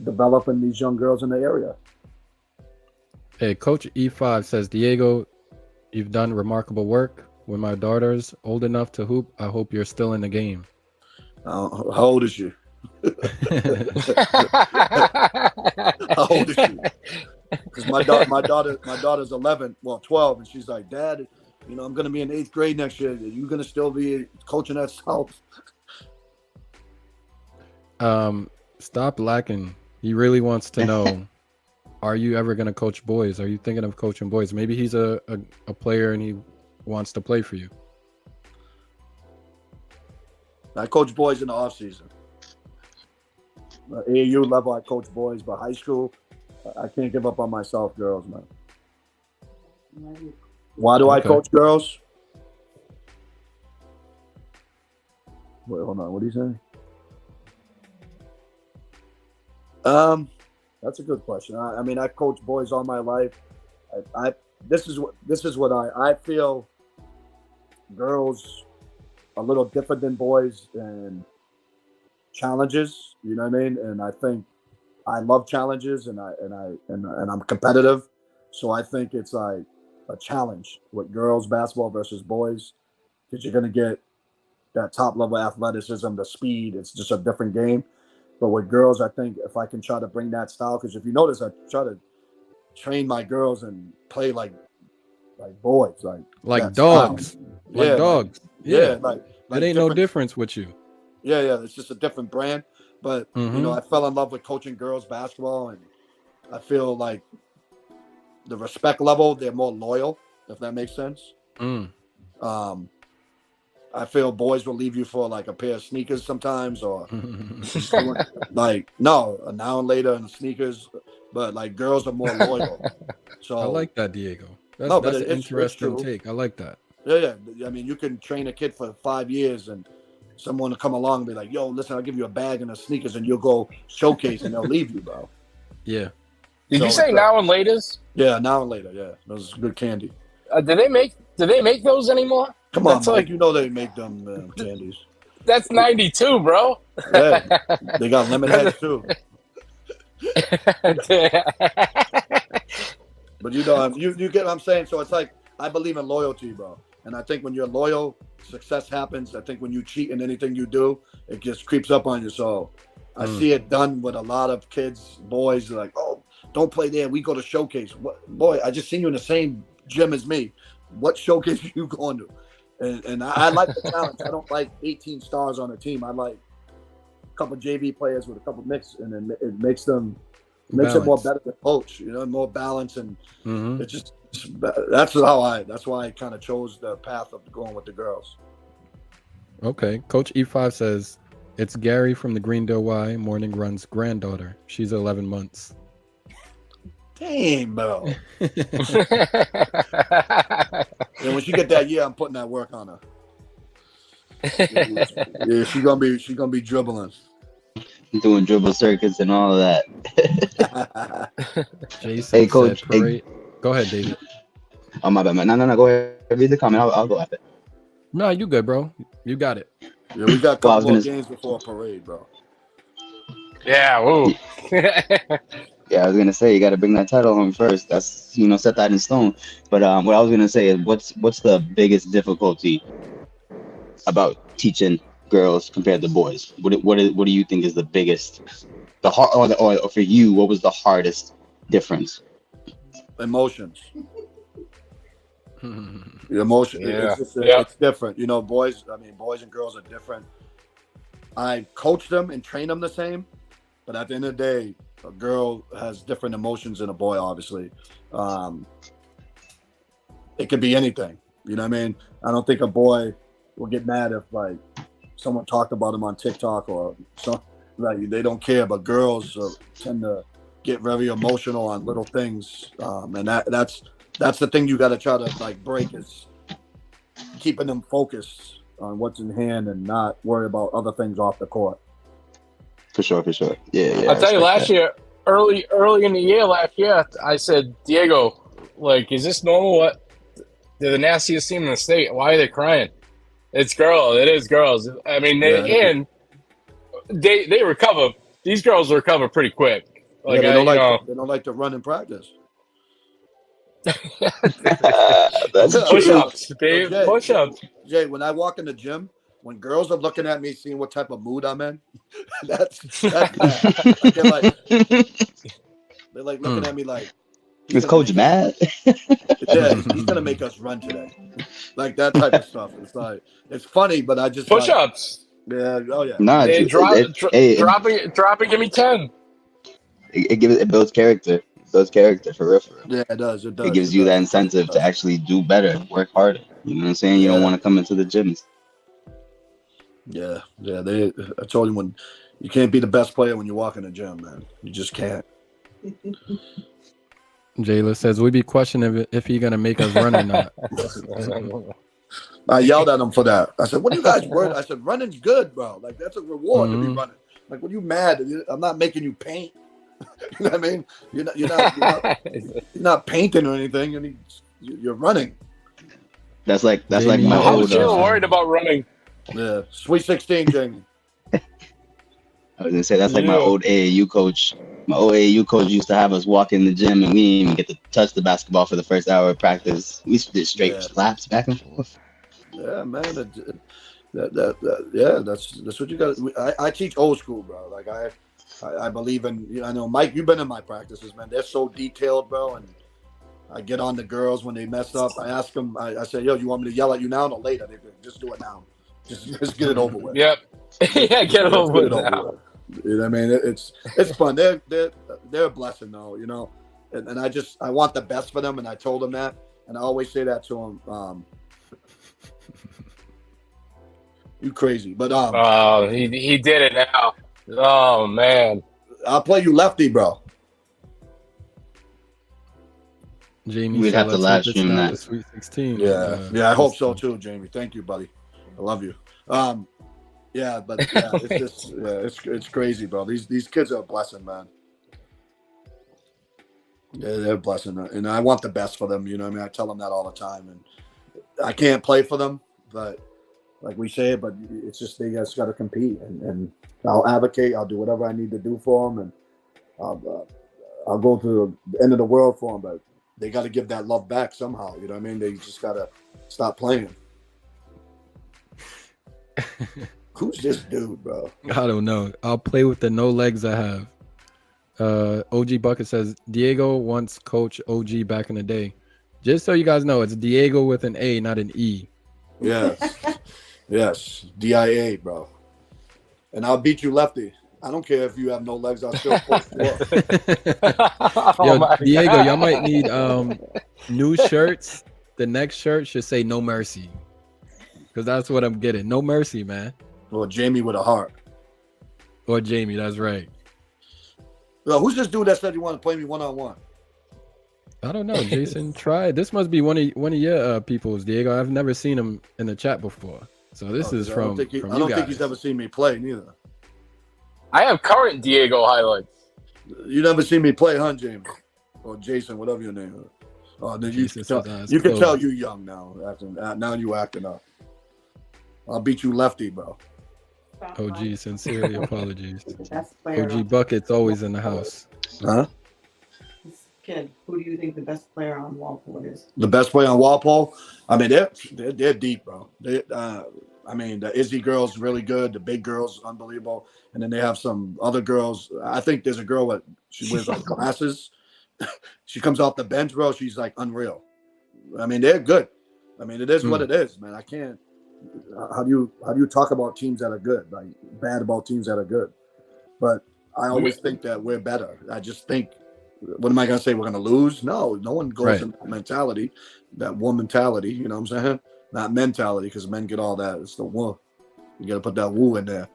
developing these young girls in the area. Hey, Coach E5 says, Diego, you've done remarkable work. When my daughter's old enough to hoop, I hope you're still in the game. How old is she? How old is she? Because my daughter's 11, 12, and she's like, Dad, I'm going to be in 8th grade next year. Are you going to still be coaching at South? Stop lacking. He really wants to know, are you ever going to coach boys? Are you thinking of coaching boys? Maybe he's a player and he wants to play for you. I coach boys in the off season. AAU level, I coach boys, but high school, I can't give up on myself, girls, man. Why do I coach girls? Wait, hold on. What are you saying? That's a good question. I mean, I've coached boys all my life. This is what I feel. Girls a little different than boys and challenges. You know what I mean? And I think I love challenges, and I'm competitive. So I think it's like a challenge with girls basketball versus boys, because you're gonna get that top level athleticism, the speed. It's just a different game. But with girls, I think if I can try to bring that style, because if you notice, I try to train my girls and play like boys, like dogs, style. like dogs. Yeah, like that ain't no difference with you. Yeah, it's just a different brand. But I fell in love with coaching girls basketball, and I feel like the respect level, they're more loyal, if that makes sense. I feel boys will leave you for like a pair of sneakers sometimes, or like an hour later in sneakers. But like girls are more loyal. So I like that, Diego. That's an interesting take. I like that. Yeah. I mean, you can train a kid for 5 years, and someone will come along and be like, "Yo, listen, I'll give you a bag and a sneakers," and you'll go showcase, and they'll leave you, bro. Yeah. Did you say now and laters? Yeah, now and later. Yeah, those good candy. Do they make those anymore? Come on, Mike, you know they make them candies. That's 92, bro. Yeah, they got lemon heads too. But you get what I'm saying. So it's like, I believe in loyalty, bro. And I think when you're loyal, success happens. I think when you cheat in anything you do, it just creeps up on you. So I see it done with a lot of kids, boys, like, oh, don't play there. We go to showcase. What, boy, I just seen you in the same gym as me. What showcase are you going to? And I like the challenge. I don't like 18 stars on a team. I like a couple JV players with a couple mix, and then it makes it more better to coach. More balance, and it's just that's why I kind of chose the path of going with the girls. Okay. Coach E5 says it's Gary from the Greendale Y Morning Run's granddaughter. She's 11 months. Damn, bro. And when she get that, I'm putting that work on her. Yeah, she's gonna be dribbling. Doing dribble circuits and all of that. Jason Hey, Coach. said parade. Go ahead, David. Oh, my bad, man. No. Go ahead. Read the comment. I'll go after. No, you good, bro. You got it. Yeah, we got a Well, I was couple more gonna- games before a parade, bro. Yeah, woo. Yeah, I was gonna say you got to bring that title home first. That's set that in stone. But what I was gonna say is what's the biggest difficulty about teaching girls compared to boys? What do you think is the biggest, the hard or for you? What was the hardest difference? Emotions. The emotion. Yeah. It's different. Boys and girls are different. I coach them and train them the same, but at the end of the day, a girl has different emotions than a boy, obviously. It could be anything. You know what I mean? I don't think a boy will get mad if someone talked about him on TikTok or something. They don't care, but girls tend to get very emotional on little things, and that's the thing you got to try to break is keeping them focused on what's in hand and not worry about other things off the court. For sure. Yeah. I'll tell you, last year, early in the year, I said, Diego, is this normal? What? They're the nastiest team in the state. Why are they crying? It's girls. It is girls. I mean, they recover. These girls recover pretty quick. They don't like to run in practice. That's Push-ups, babe. Jay, Push-ups. Jay, when I walk in the gym, when girls are looking at me, seeing what type of mood I'm in, that's bad. They're looking at me like, Is Coach mad? yeah, he's gonna make us run today, that type of stuff. It's funny, but I just Push-ups. Yeah. Oh yeah. Nah, Hey, drop it. Give me 10. It builds character. It builds character for real. Yeah, it does. It does. It gives you that incentive to actually do better, work harder. You know what I'm saying? You don't want to come into the gyms. Yeah. I told you, when you can't be the best player when you walk in the gym, man. You just can't. Jayla says we be questioning if he gonna make us run or not. I yelled at him for that. I said, "What are you guys worried?" I said, "Running's good, bro. That's a reward to be running. What are you mad? I'm not making you paint. You know what I mean? You're not painting or anything. You're running." That's like my I old. was worried about running. Yeah, Sweet 16, Jamie. I was gonna say that's like my old AAU coach. My old AAU coach used to have us walk in the gym, and we didn't even get to touch the basketball for the first hour of practice. We just did straight laps back and forth. Yeah, man. That's what you got. I teach old school, bro. I believe in. I know, Mike. You've been in my practices, man. They're so detailed, bro. And I get on the girls when they mess up. I ask them. I say, "Yo, you want me to yell at you now or later?" They go, "Just do it now. Just get it over with." Yep. Yeah, get it over with now. You know what I mean? It's fun. They're a blessing, though. And I want the best for them, and I told them that, and I always say that to them. You crazy, but oh, he did it now. Oh man, I'll play you lefty, bro. Jamie, we'd have to live stream that. Sweet 16. Yeah, I hope so too, Jamie. Thank you, buddy. I love you. Yeah, but it's just it's crazy, bro. These kids are a blessing, man. Yeah, they're a blessing, and I want the best for them. You know what I mean? I tell them that all the time, and I can't play for them, but like we say it, but it's just they just got to compete, and I'll advocate. I'll do whatever I need to do for them, and I'll go to the end of the world for them, but they got to give that love back somehow. You know what I mean? They just got to stop playing. Who's this dude, bro? I don't know. I'll play with the no legs I have. OG Bucket says Diego once coached OG back in the day. Just so you guys know, it's Diego with an A, not an E. Yes, DIA, bro. And I'll beat you lefty. I don't care if you have no legs. I'll still push you up. Yo, Diego, y'all might need new shirts. The next shirt should say "No Mercy." because that's what I'm getting. No mercy, man. Or Jamie with a heart. Or Jamie, that's right. Well, who's this dude that said you want to play me one-on-one? I don't know. Jason tried. This must be one of your people's, Diego. I've never seen him in the chat before. So this is from I you don't guys. think he's ever seen me play neither. I have current Diego highlights. You never seen me play, huh, Jamie? Or Jason, whatever your name is. Oh, then you Jesus can is eyes you can tell closed. you young now. Now you acting up. I'll beat you lefty, bro. OG, sincerely apologies. The best player. OG Bucket's always in the house. Huh? This kid, who do you think the best player on Walpole is? The best player on Walpole? I mean, they're deep, bro. I mean, the Izzy girl's really good. The big girl's unbelievable. And then they have some other girls. I think there's a girl she wears like glasses. She comes off the bench, bro. She's like unreal. I mean, they're good. I mean, it is what it is, man. I can't. How do you talk about teams that are good? Like bad about teams that are good? But I always think that we're better. I just think, what am I gonna say? We're gonna lose? No one goes in that mentality, that one mentality. You know what I'm saying? Not mentality, because men get all that. It's the woo. You got to put that woo in there.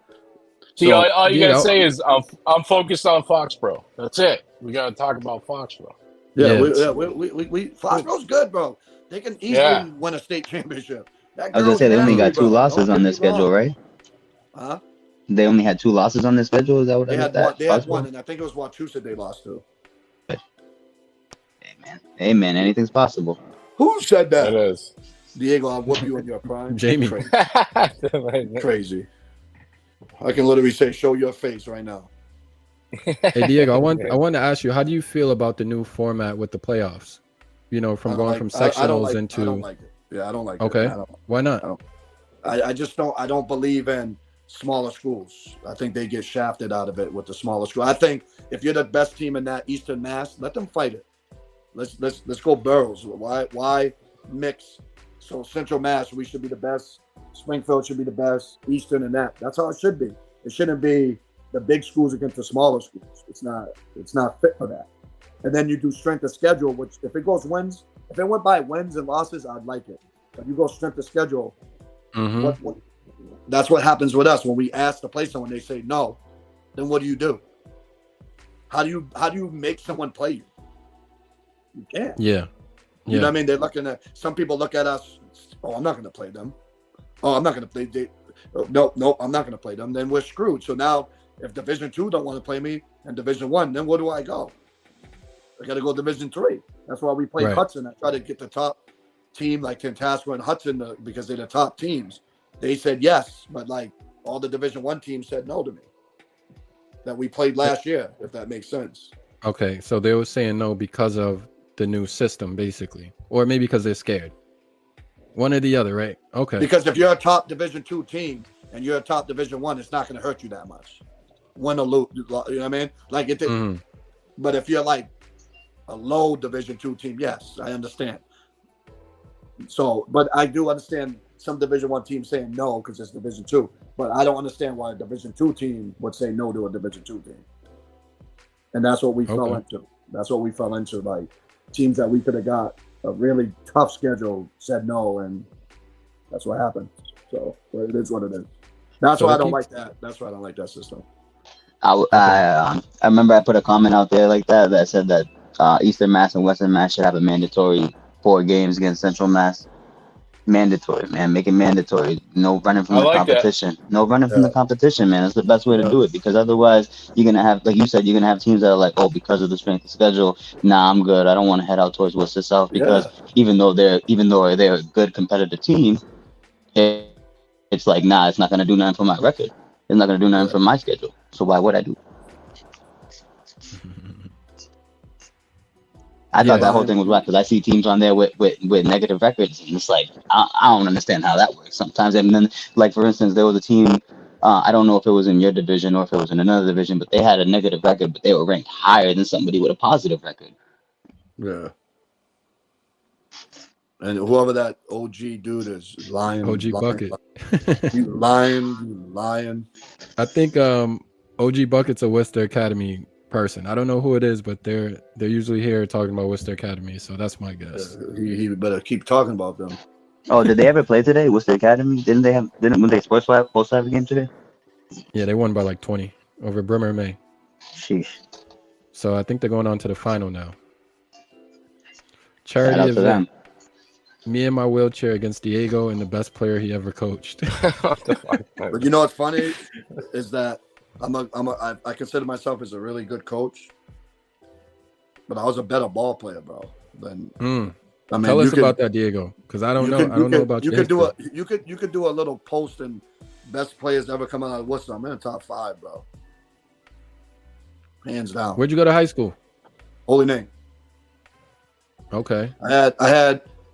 See, So, all you gotta say is I'm focused on Foxborough. That's it. We gotta talk about Foxborough. Yeah, we Foxborough's good, bro. They can easily win a state championship. I was gonna say they only got 2 losses on this schedule, right? Huh? They only had 2 losses on this schedule. Is that what they had? They had one, and I think it was Wachusett they lost to. Hey man, anything's possible. Who said that? It is. Diego, I'll whoop you in your prime. Jamie. Crazy. I can literally say, show your face right now. Hey Diego, I want to ask you, how do you feel about the new format with the playoffs? You know, from going from sectionals into. I don't like it. Yeah, I don't like it. Okay. Why not? I just don't. I don't believe in smaller schools. I think they get shafted out of it with the smaller school. I think if you're the best team in that Eastern Mass, let them fight it. Let's go Burrows. Why mix? So Central Mass, we should be the best. Springfield should be the best. Eastern and that. That's how it should be. It shouldn't be the big schools against the smaller schools. It's not fit for that. And then you do strength of schedule, which if it goes wins, if it went by wins and losses, I'd like it. But you go strength of schedule. That's what happens with us when we ask to play someone. They say no. Then what do you do? How do you make someone play you? You can't. Yeah. You know what I mean? They're looking at, some people look at us, oh, I'm not going to play them. Oh, I'm not going to play. No, I'm not going to play them. Then we're screwed. So now if Division II don't want to play me and Division I, then where do I go? I got to go Division III. That's why we played Hudson. I try to get the top team like Tantasco and Hudson because they're the top teams. They said yes, but like all the Division I teams said no to me. That we played last year, if that makes sense. Okay, so they were saying no because of the new system, basically, or maybe because they're scared. One or the other, right? Okay. Because if you're a top Division II team and you're a top Division I, it's not going to hurt you that much. Win or lose, you know what I mean? Like it did. But if you're like a low Division II team, yes, I understand. So, but I do understand some Division I teams saying no because it's Division II. But I don't understand why a Division II team would say no to a Division II team. And that's what we fell into. That's what we fell into. Like teams that we could have got a really tough schedule said no, and that's what happened. So it is what it is. That's why I don't like that. That's why I don't like that system. I remember I put a comment out there like that said that Eastern Mass and Western Mass should have a mandatory 4 games against Central Mass. Mandatory, man. Make it mandatory. No running from the competition. No running from the competition, man. That's the best way to do it, because otherwise you're gonna have, like you said, you're gonna have teams that are like, oh, because of the strength of schedule, nah, I'm good. I don't want to head out towards Worcester South because even though they're a good competitive team, it's like, nah, it's not gonna do nothing for my record. It's not gonna do nothing for my schedule. So why would I do it? I thought that whole thing was whack because I see teams on there with negative records, and it's like I don't understand how that works sometimes. And then, like for instance, there was a team, I don't know if it was in your division or if it was in another division, but they had a negative record, but they were ranked higher than somebody with a positive record. Yeah. And whoever that OG dude is, lying. OG Bucket. You lying. I think OG Bucket's a Worcester Academy person. I don't know who it is, but they're usually here talking about Worcester Academy, so that's my guess. He better keep talking about them. Oh, did they ever play today? What's the academy? Didn't when they supposed to have a game today? Yeah, they won by like 20 over Bremer May. Sheesh. So I think they're going on to the final now. Shout Charity out to them. event. Me in my wheelchair against Diego and the best player he ever coached. But you know what's funny is that I consider myself as a really good coach, but I was a better ball player, bro. Than I mean, Tell us about that, Diego, because I don't know. I don't know about you. You You could do a little post and best players ever come out of Worcester. I'm in the top 5, bro. Hands down. Where'd you go to high school? Holy name. Okay. And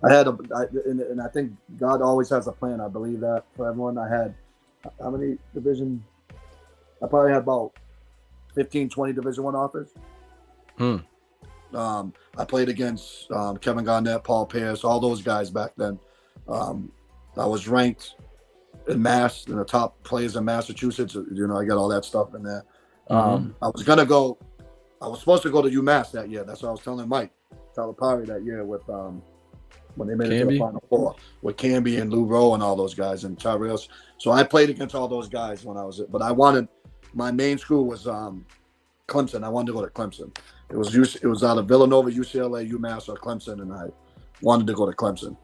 I think God always has a plan. I believe that for everyone. I had how many division? I probably had about 15, 20 Division I offers. I played against Kevin Garnett, Paul Pierce, all those guys back then. I was ranked in Mass, in the top players in Massachusetts. You know, I got all that stuff in there. I was supposed to go to UMass that year. That's what I was telling Mike Calipari that year with when they made it to the Final Four with Camby and Lou Rowe and all those guys and Tyrell. So I played against all those guys when I was it. But my main school was Clemson. I wanted to go to Clemson. It was out of Villanova, UCLA, UMass, or Clemson, and I wanted to go to Clemson.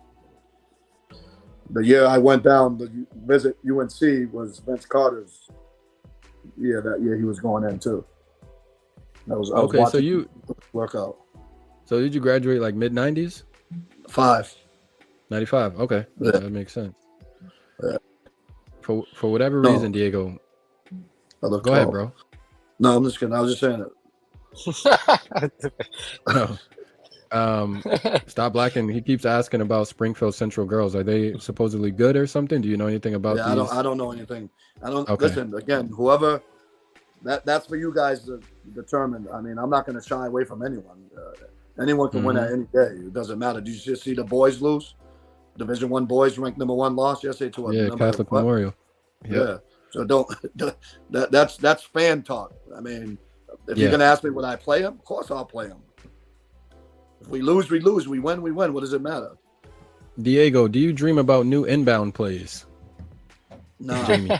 The year I went down to visit UNC was Vince Carter's year. That year he was going in too. I was so you workout. So did you graduate like mid 90s? 95. Okay, Yeah. That makes sense. Yeah. For whatever reason, Diego. Go ahead, bro. No, I'm just kidding. I was just saying it. No. Stop blacking. He keeps asking about Springfield Central girls. Are they supposedly good or something? Do you know anything about these? I don't know anything. Listen, again, whoever that's for you guys to determine. I mean, I'm not going to shy away from anyone. Anyone can win at any day. It doesn't matter. Did you just see the boys lose? Division I boys ranked number 1 loss yesterday to a Catholic Memorial. Yep. Yeah. So don't that's fan talk. I mean, if you're gonna ask me would I play him, of course I'll play him. If we lose, we lose. We win, we win. What does it matter? Diego, do you dream about new inbound plays? Nah.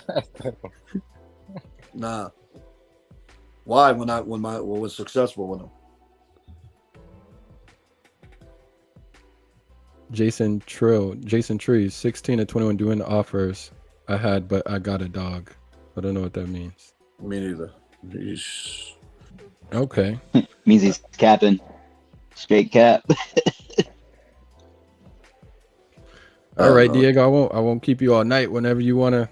Nah. Why? When I was successful with him. Jason Trees, 16 to 21 doing the offers I had, but I got a dog. I don't know what that means. Me neither. Okay. Means he's capping. Straight cap. All right, Diego, I won't keep you all night. Whenever you want to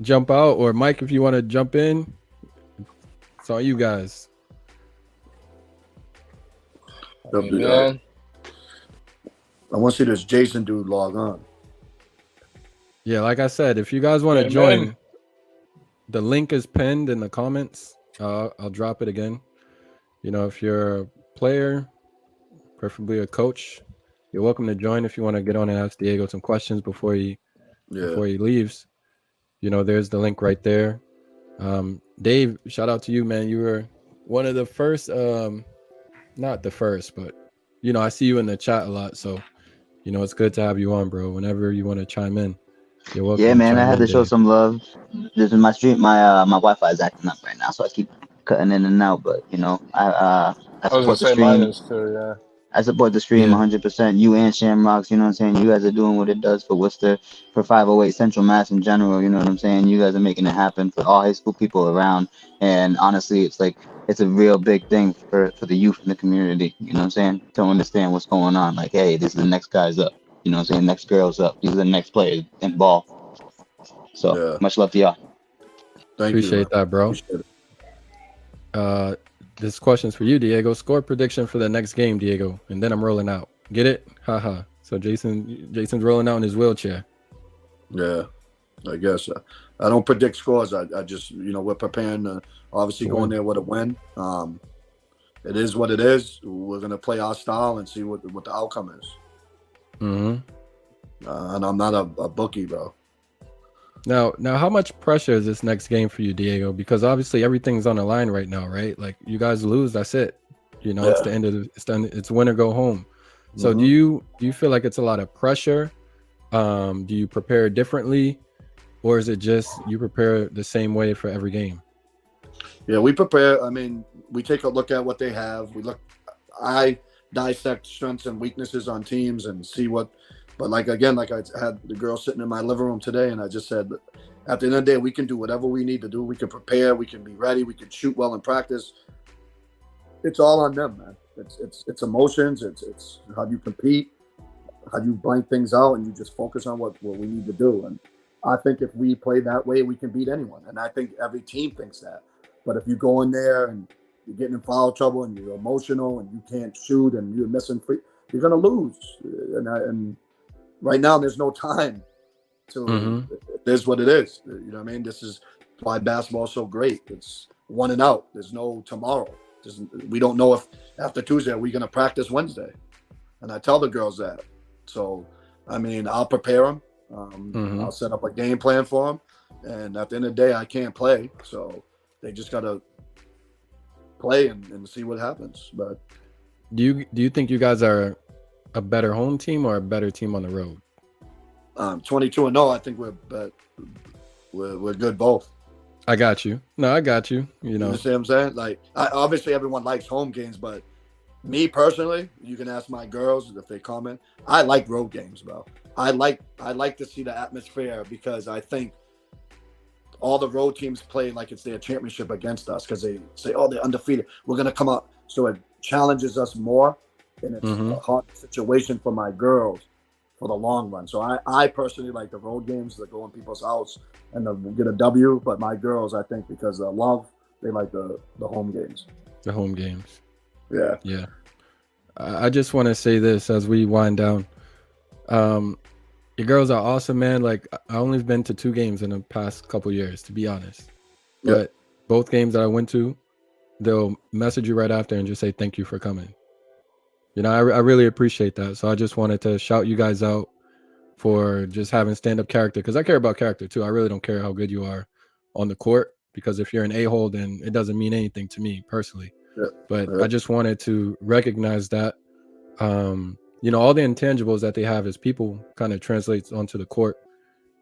jump out, or Mike, if you want to jump in, it's all you guys. I want to see this Jason dude log on. Yeah, like I said, if you guys want to join, the link is pinned in the comments. I'll drop it again. You know, if you're a player, preferably a coach, you're welcome to join. If you want to get on and ask Diego some questions before he leaves, you know, there's the link right there. Dave, shout out to you, man. You were one of the first, not the first, but you know, I see you in the chat a lot, so you know it's good to have you on, bro. Whenever you want to chime in, you're welcome. Yeah, man, I had to show some love. This is my stream. My Wi-Fi is acting up right now, so I keep cutting in and out. But you know, I support the stream. I support the stream 100%. You and Shamrocks, you know what I'm saying? You guys are doing what it does for Worcester, for 508 Central Mass in general, you know what I'm saying? You guys are making it happen for all high school people around. And honestly, it's like, it's a real big thing for the youth in the community, you know what I'm saying? To understand what's going on. Like, hey, this is the next guy's up, you know what I'm saying? Next girl's up. These are the next players in ball. So, much love to y'all. Appreciate that, bro. This question's for you, Diego. Score prediction for the next game, Diego, and then I'm rolling out. Get it? Haha. So Jason's rolling out in his wheelchair. Yeah, I guess. I don't predict scores. I just, you know, we're preparing obviously going there with a win. It is what it is. We're gonna play our style and see what the outcome is. And I'm not a bookie, bro. Now, how much pressure is this next game for you, Diego? Because obviously everything's on the line right now, right? Like you guys lose, that's it. You know, it's the end of it's win or go home. So do you feel like it's a lot of pressure? Do you prepare differently, or is it just you prepare the same way for every game? Yeah, we prepare. I mean, we take a look at what they have. I dissect strengths and weaknesses on teams and see what. But like I had the girl sitting in my living room today, and I just said, at the end of the day, we can do whatever we need to do. We can prepare. We can be ready. We can shoot well in practice. It's all on them, man. It's emotions. It's how you compete, how you blank things out, and you just focus on what we need to do. And I think if we play that way, we can beat anyone. And I think every team thinks that. But if you go in there and you're getting in foul trouble and you're emotional and you can't shoot and you're missing free, you're gonna lose. And right now, there's no time to. It is what it is. You know what I mean? This is why basketball is so great. It's one and out. There's no tomorrow. We don't know if after Tuesday are we going to practice Wednesday, and I tell the girls that. So, I mean, I'll prepare them. I'll set up a game plan for them, and at the end of the day, I can't play, so they just got to play and see what happens. But do you think you guys are a better home team or a better team on the road? 22-0. I think we're good both. I got you. No, I got you. You know, you see what I'm saying? Like, obviously everyone likes home games, but me personally, you can ask my girls if they comment. I like road games, bro. I like to see the atmosphere because I think all the road teams play like it's their championship against us because they say, "Oh, they're undefeated. We're gonna come out." So it challenges us more, and it's a hard situation for my girls for the long run. So I personally like the road games that go in people's house and they'll get a W. But my girls, I think because of love, they like the home games. The home games. Yeah. Yeah. I just want to say this as we wind down. Your girls are awesome, man. Like, I only been to 2 games in the past couple years, to be honest. But both games that I went to, they'll message you right after and just say thank you for coming. You know, I really appreciate that. So I just wanted to shout you guys out for just having stand-up character, because I care about character too. I really don't care how good you are on the court, because if you're an a-hole, then it doesn't mean anything to me personally. But I just wanted to recognize that, you know, all the intangibles that they have as people kind of translates onto the court.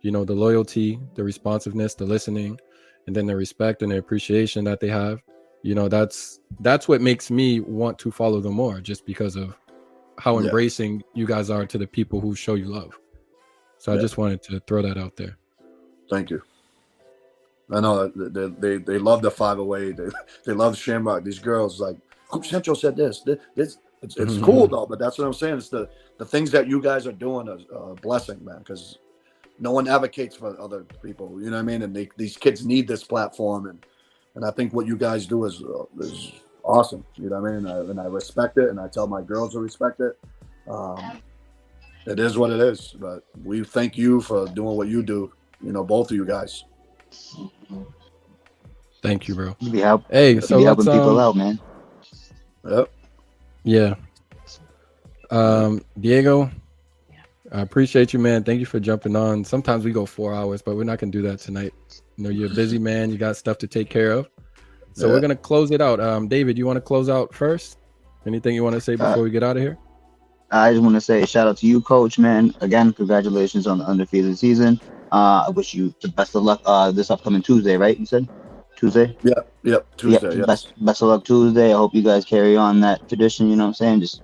You know, the loyalty, the responsiveness, the listening, and then the respect and the appreciation that they have. You know, that's what makes me want to follow them more, just because of how embracing you guys are to the people who show you love. So I just wanted to throw that out there. Thank you. I know they love the 508. They love Shamrock. These girls, like, Hoop Central said this. It's cool though, but that's what I'm saying. It's the things that you guys are doing is a blessing, man, because no one advocates for other people. You know what I mean? And these kids need this platform, and I think what you guys do is awesome. You know what I mean? And I respect it, and I tell my girls to respect it. It is what it is, but we thank you for doing what you do. You know, both of you guys. Thank you, bro. Hey, so let's helping people out, man. Yep. Yeah. Diego, I appreciate you, man. Thank you for jumping on. Sometimes we go 4 hours, but we're not gonna do that tonight. You know, you're a busy man. You got stuff to take care of. So we're gonna close it out. David, you want to close out first? Anything you want to say before we get out of here? I just want to say shout out to you, Coach, man. Again, congratulations on the undefeated season. I wish you the best of luck this upcoming Tuesday, right? You said Tuesday? Yep, Tuesday. Yep. Best of luck Tuesday. I hope you guys carry on that tradition, you know what I'm saying? Just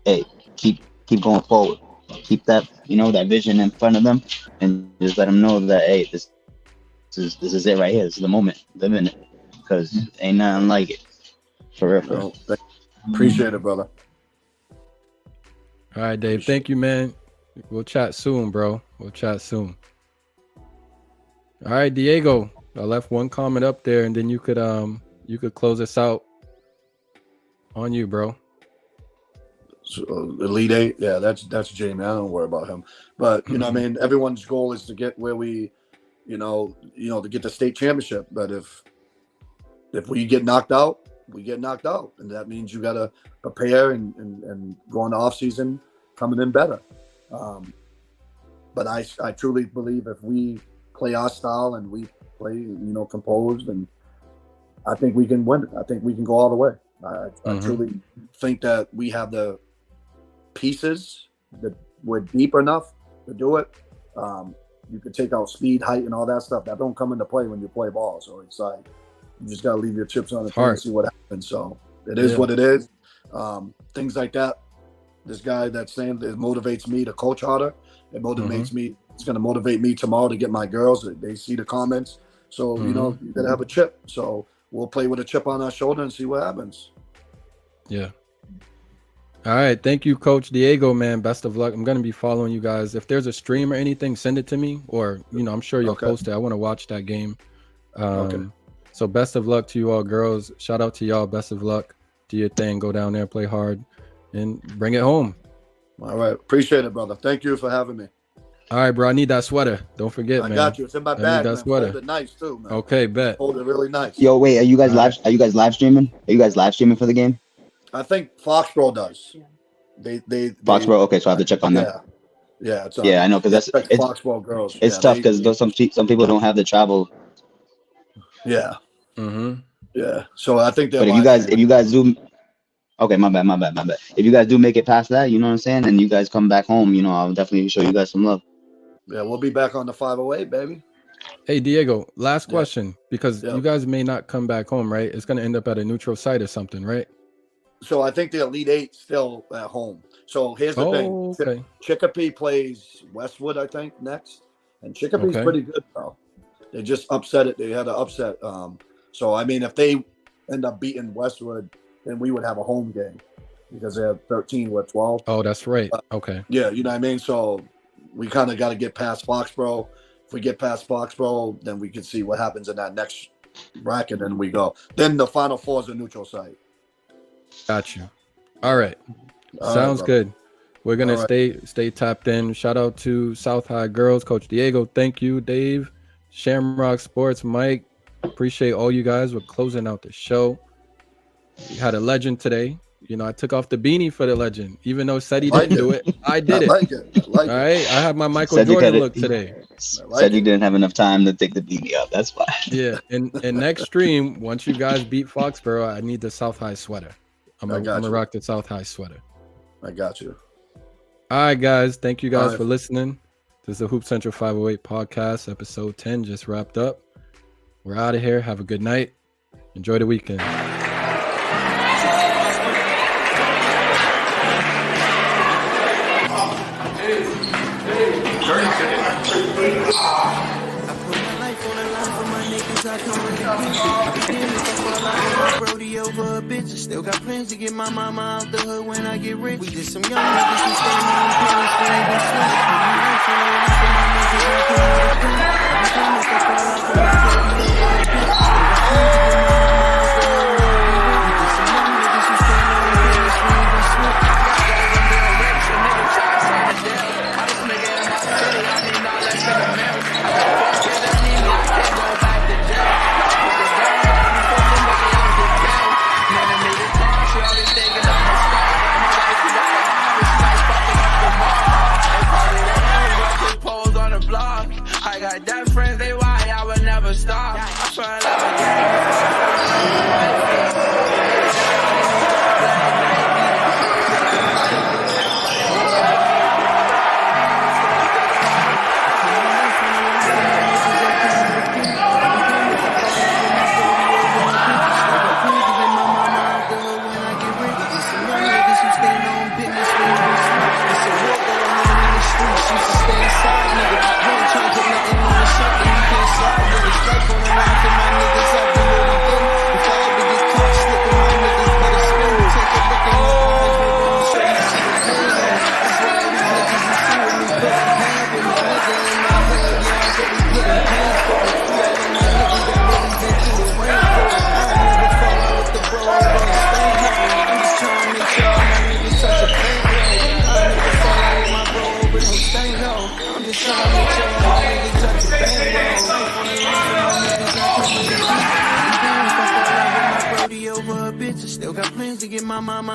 keep going forward. Keep that, you know, that vision in front of them, and just let them know that this is it right here. This is the moment. Live in it, because ain't nothing like it. For real. Appreciate it, brother. All right, Dave. Thank you, man. We'll chat soon, bro. We'll chat soon. All right, Diego. I left one comment up there, and then you could close us out. On you, bro. So, Elite Eight, yeah, that's Jamie. I don't worry about him. But you know, what I mean, everyone's goal is to get where we, you know, to get the state championship. But if we get knocked out, we get knocked out, and that means you got to prepare and go on the off season coming in better. But I truly believe if we play our style and we play, you know, composed, and I think we can win it. I think we can go all the way. I truly think that we have the pieces we're deep enough to do it. You could take out speed, height, and all that stuff. That don't come into play when you play ball. So it's like you just got to leave your chips on the table and see what happens. So it is what it is. Things like that. This guy that's saying it motivates me to coach harder. It motivates me. It's going to motivate me tomorrow to get my girls. They see the comments. So, you know, you got to have a chip. So we'll play with a chip on our shoulder and see what happens. Yeah. All right. Thank you, Coach Diago, man. Best of luck. I'm going to be following you guys. If there's a stream or anything, send it to me. Or, you know, I'm sure you'll post it. I want to watch that game. So best of luck to you all, girls. Shout out to y'all. Best of luck. Do your thing. Go down there, play hard, and bring it home. All right. Appreciate it, brother. Thank you for having me. All right, bro. I need that sweater. Don't forget, man. I got you. It's in my bag, man. Sweater. Hold it nice, too, man. Okay, bet. Hold it really nice. Yo, wait. Are you guys live streaming? Are you guys live streaming for the game? I think Foxborough does. They Foxborough. Okay, so I have to check on that. Yeah. It's I know because it's Foxborough girls. It's tough because some people don't have the travel. Yeah. Yeah. So I think. But if you guys do, okay, my bad. If you guys do make it past that, you know what I'm saying, and you guys come back home, you know, I'll definitely show you guys some love. Yeah, we'll be back on the 508, baby. Hey, Diego, last question, because you guys may not come back home, right? It's going to end up at a neutral site or something, right? So I think the Elite Eight still at home. So here's the thing. Okay. Chicopee plays Westwood, I think, next. And Chicopee's pretty good, though. They just upset it. They had an upset. So, I mean, if they end up beating Westwood, then we would have a home game because they have 13, we're 12. Oh, that's right. Okay. Yeah, you know what I mean? So we kind of got to get past Foxborough. If we get past Foxborough, then we can see what happens in that next bracket, and we go. Then the Final Four is a neutral site. Got you. All right. Sounds good. We're going to stay tapped in. Shout out to South High Girls, Coach Diego. Thank you, Dave. Shamrock Sports, Mike. Appreciate all you guys. We're closing out the show. We had a legend today. You know, I took off the beanie for the legend, even though said he didn't do it. I did it. All right. I have my Michael Jordan look today. Cedric didn't have enough time to take the beanie up. That's fine. Yeah. And next stream, once you guys beat Foxborough, I need the South High sweater. I'm gonna rock the South High sweater. I got you. All right, guys. Thank you guys for listening. This is the Hoop Central 508 podcast, episode 10 just wrapped up. We're out of here. Have a good night. Enjoy the weekend. Over a bitch, still got plans to get my mama out the hood when I get rich. We just some young niggas who stay on pennies for ain't stop. I swear I still got plans to get my mama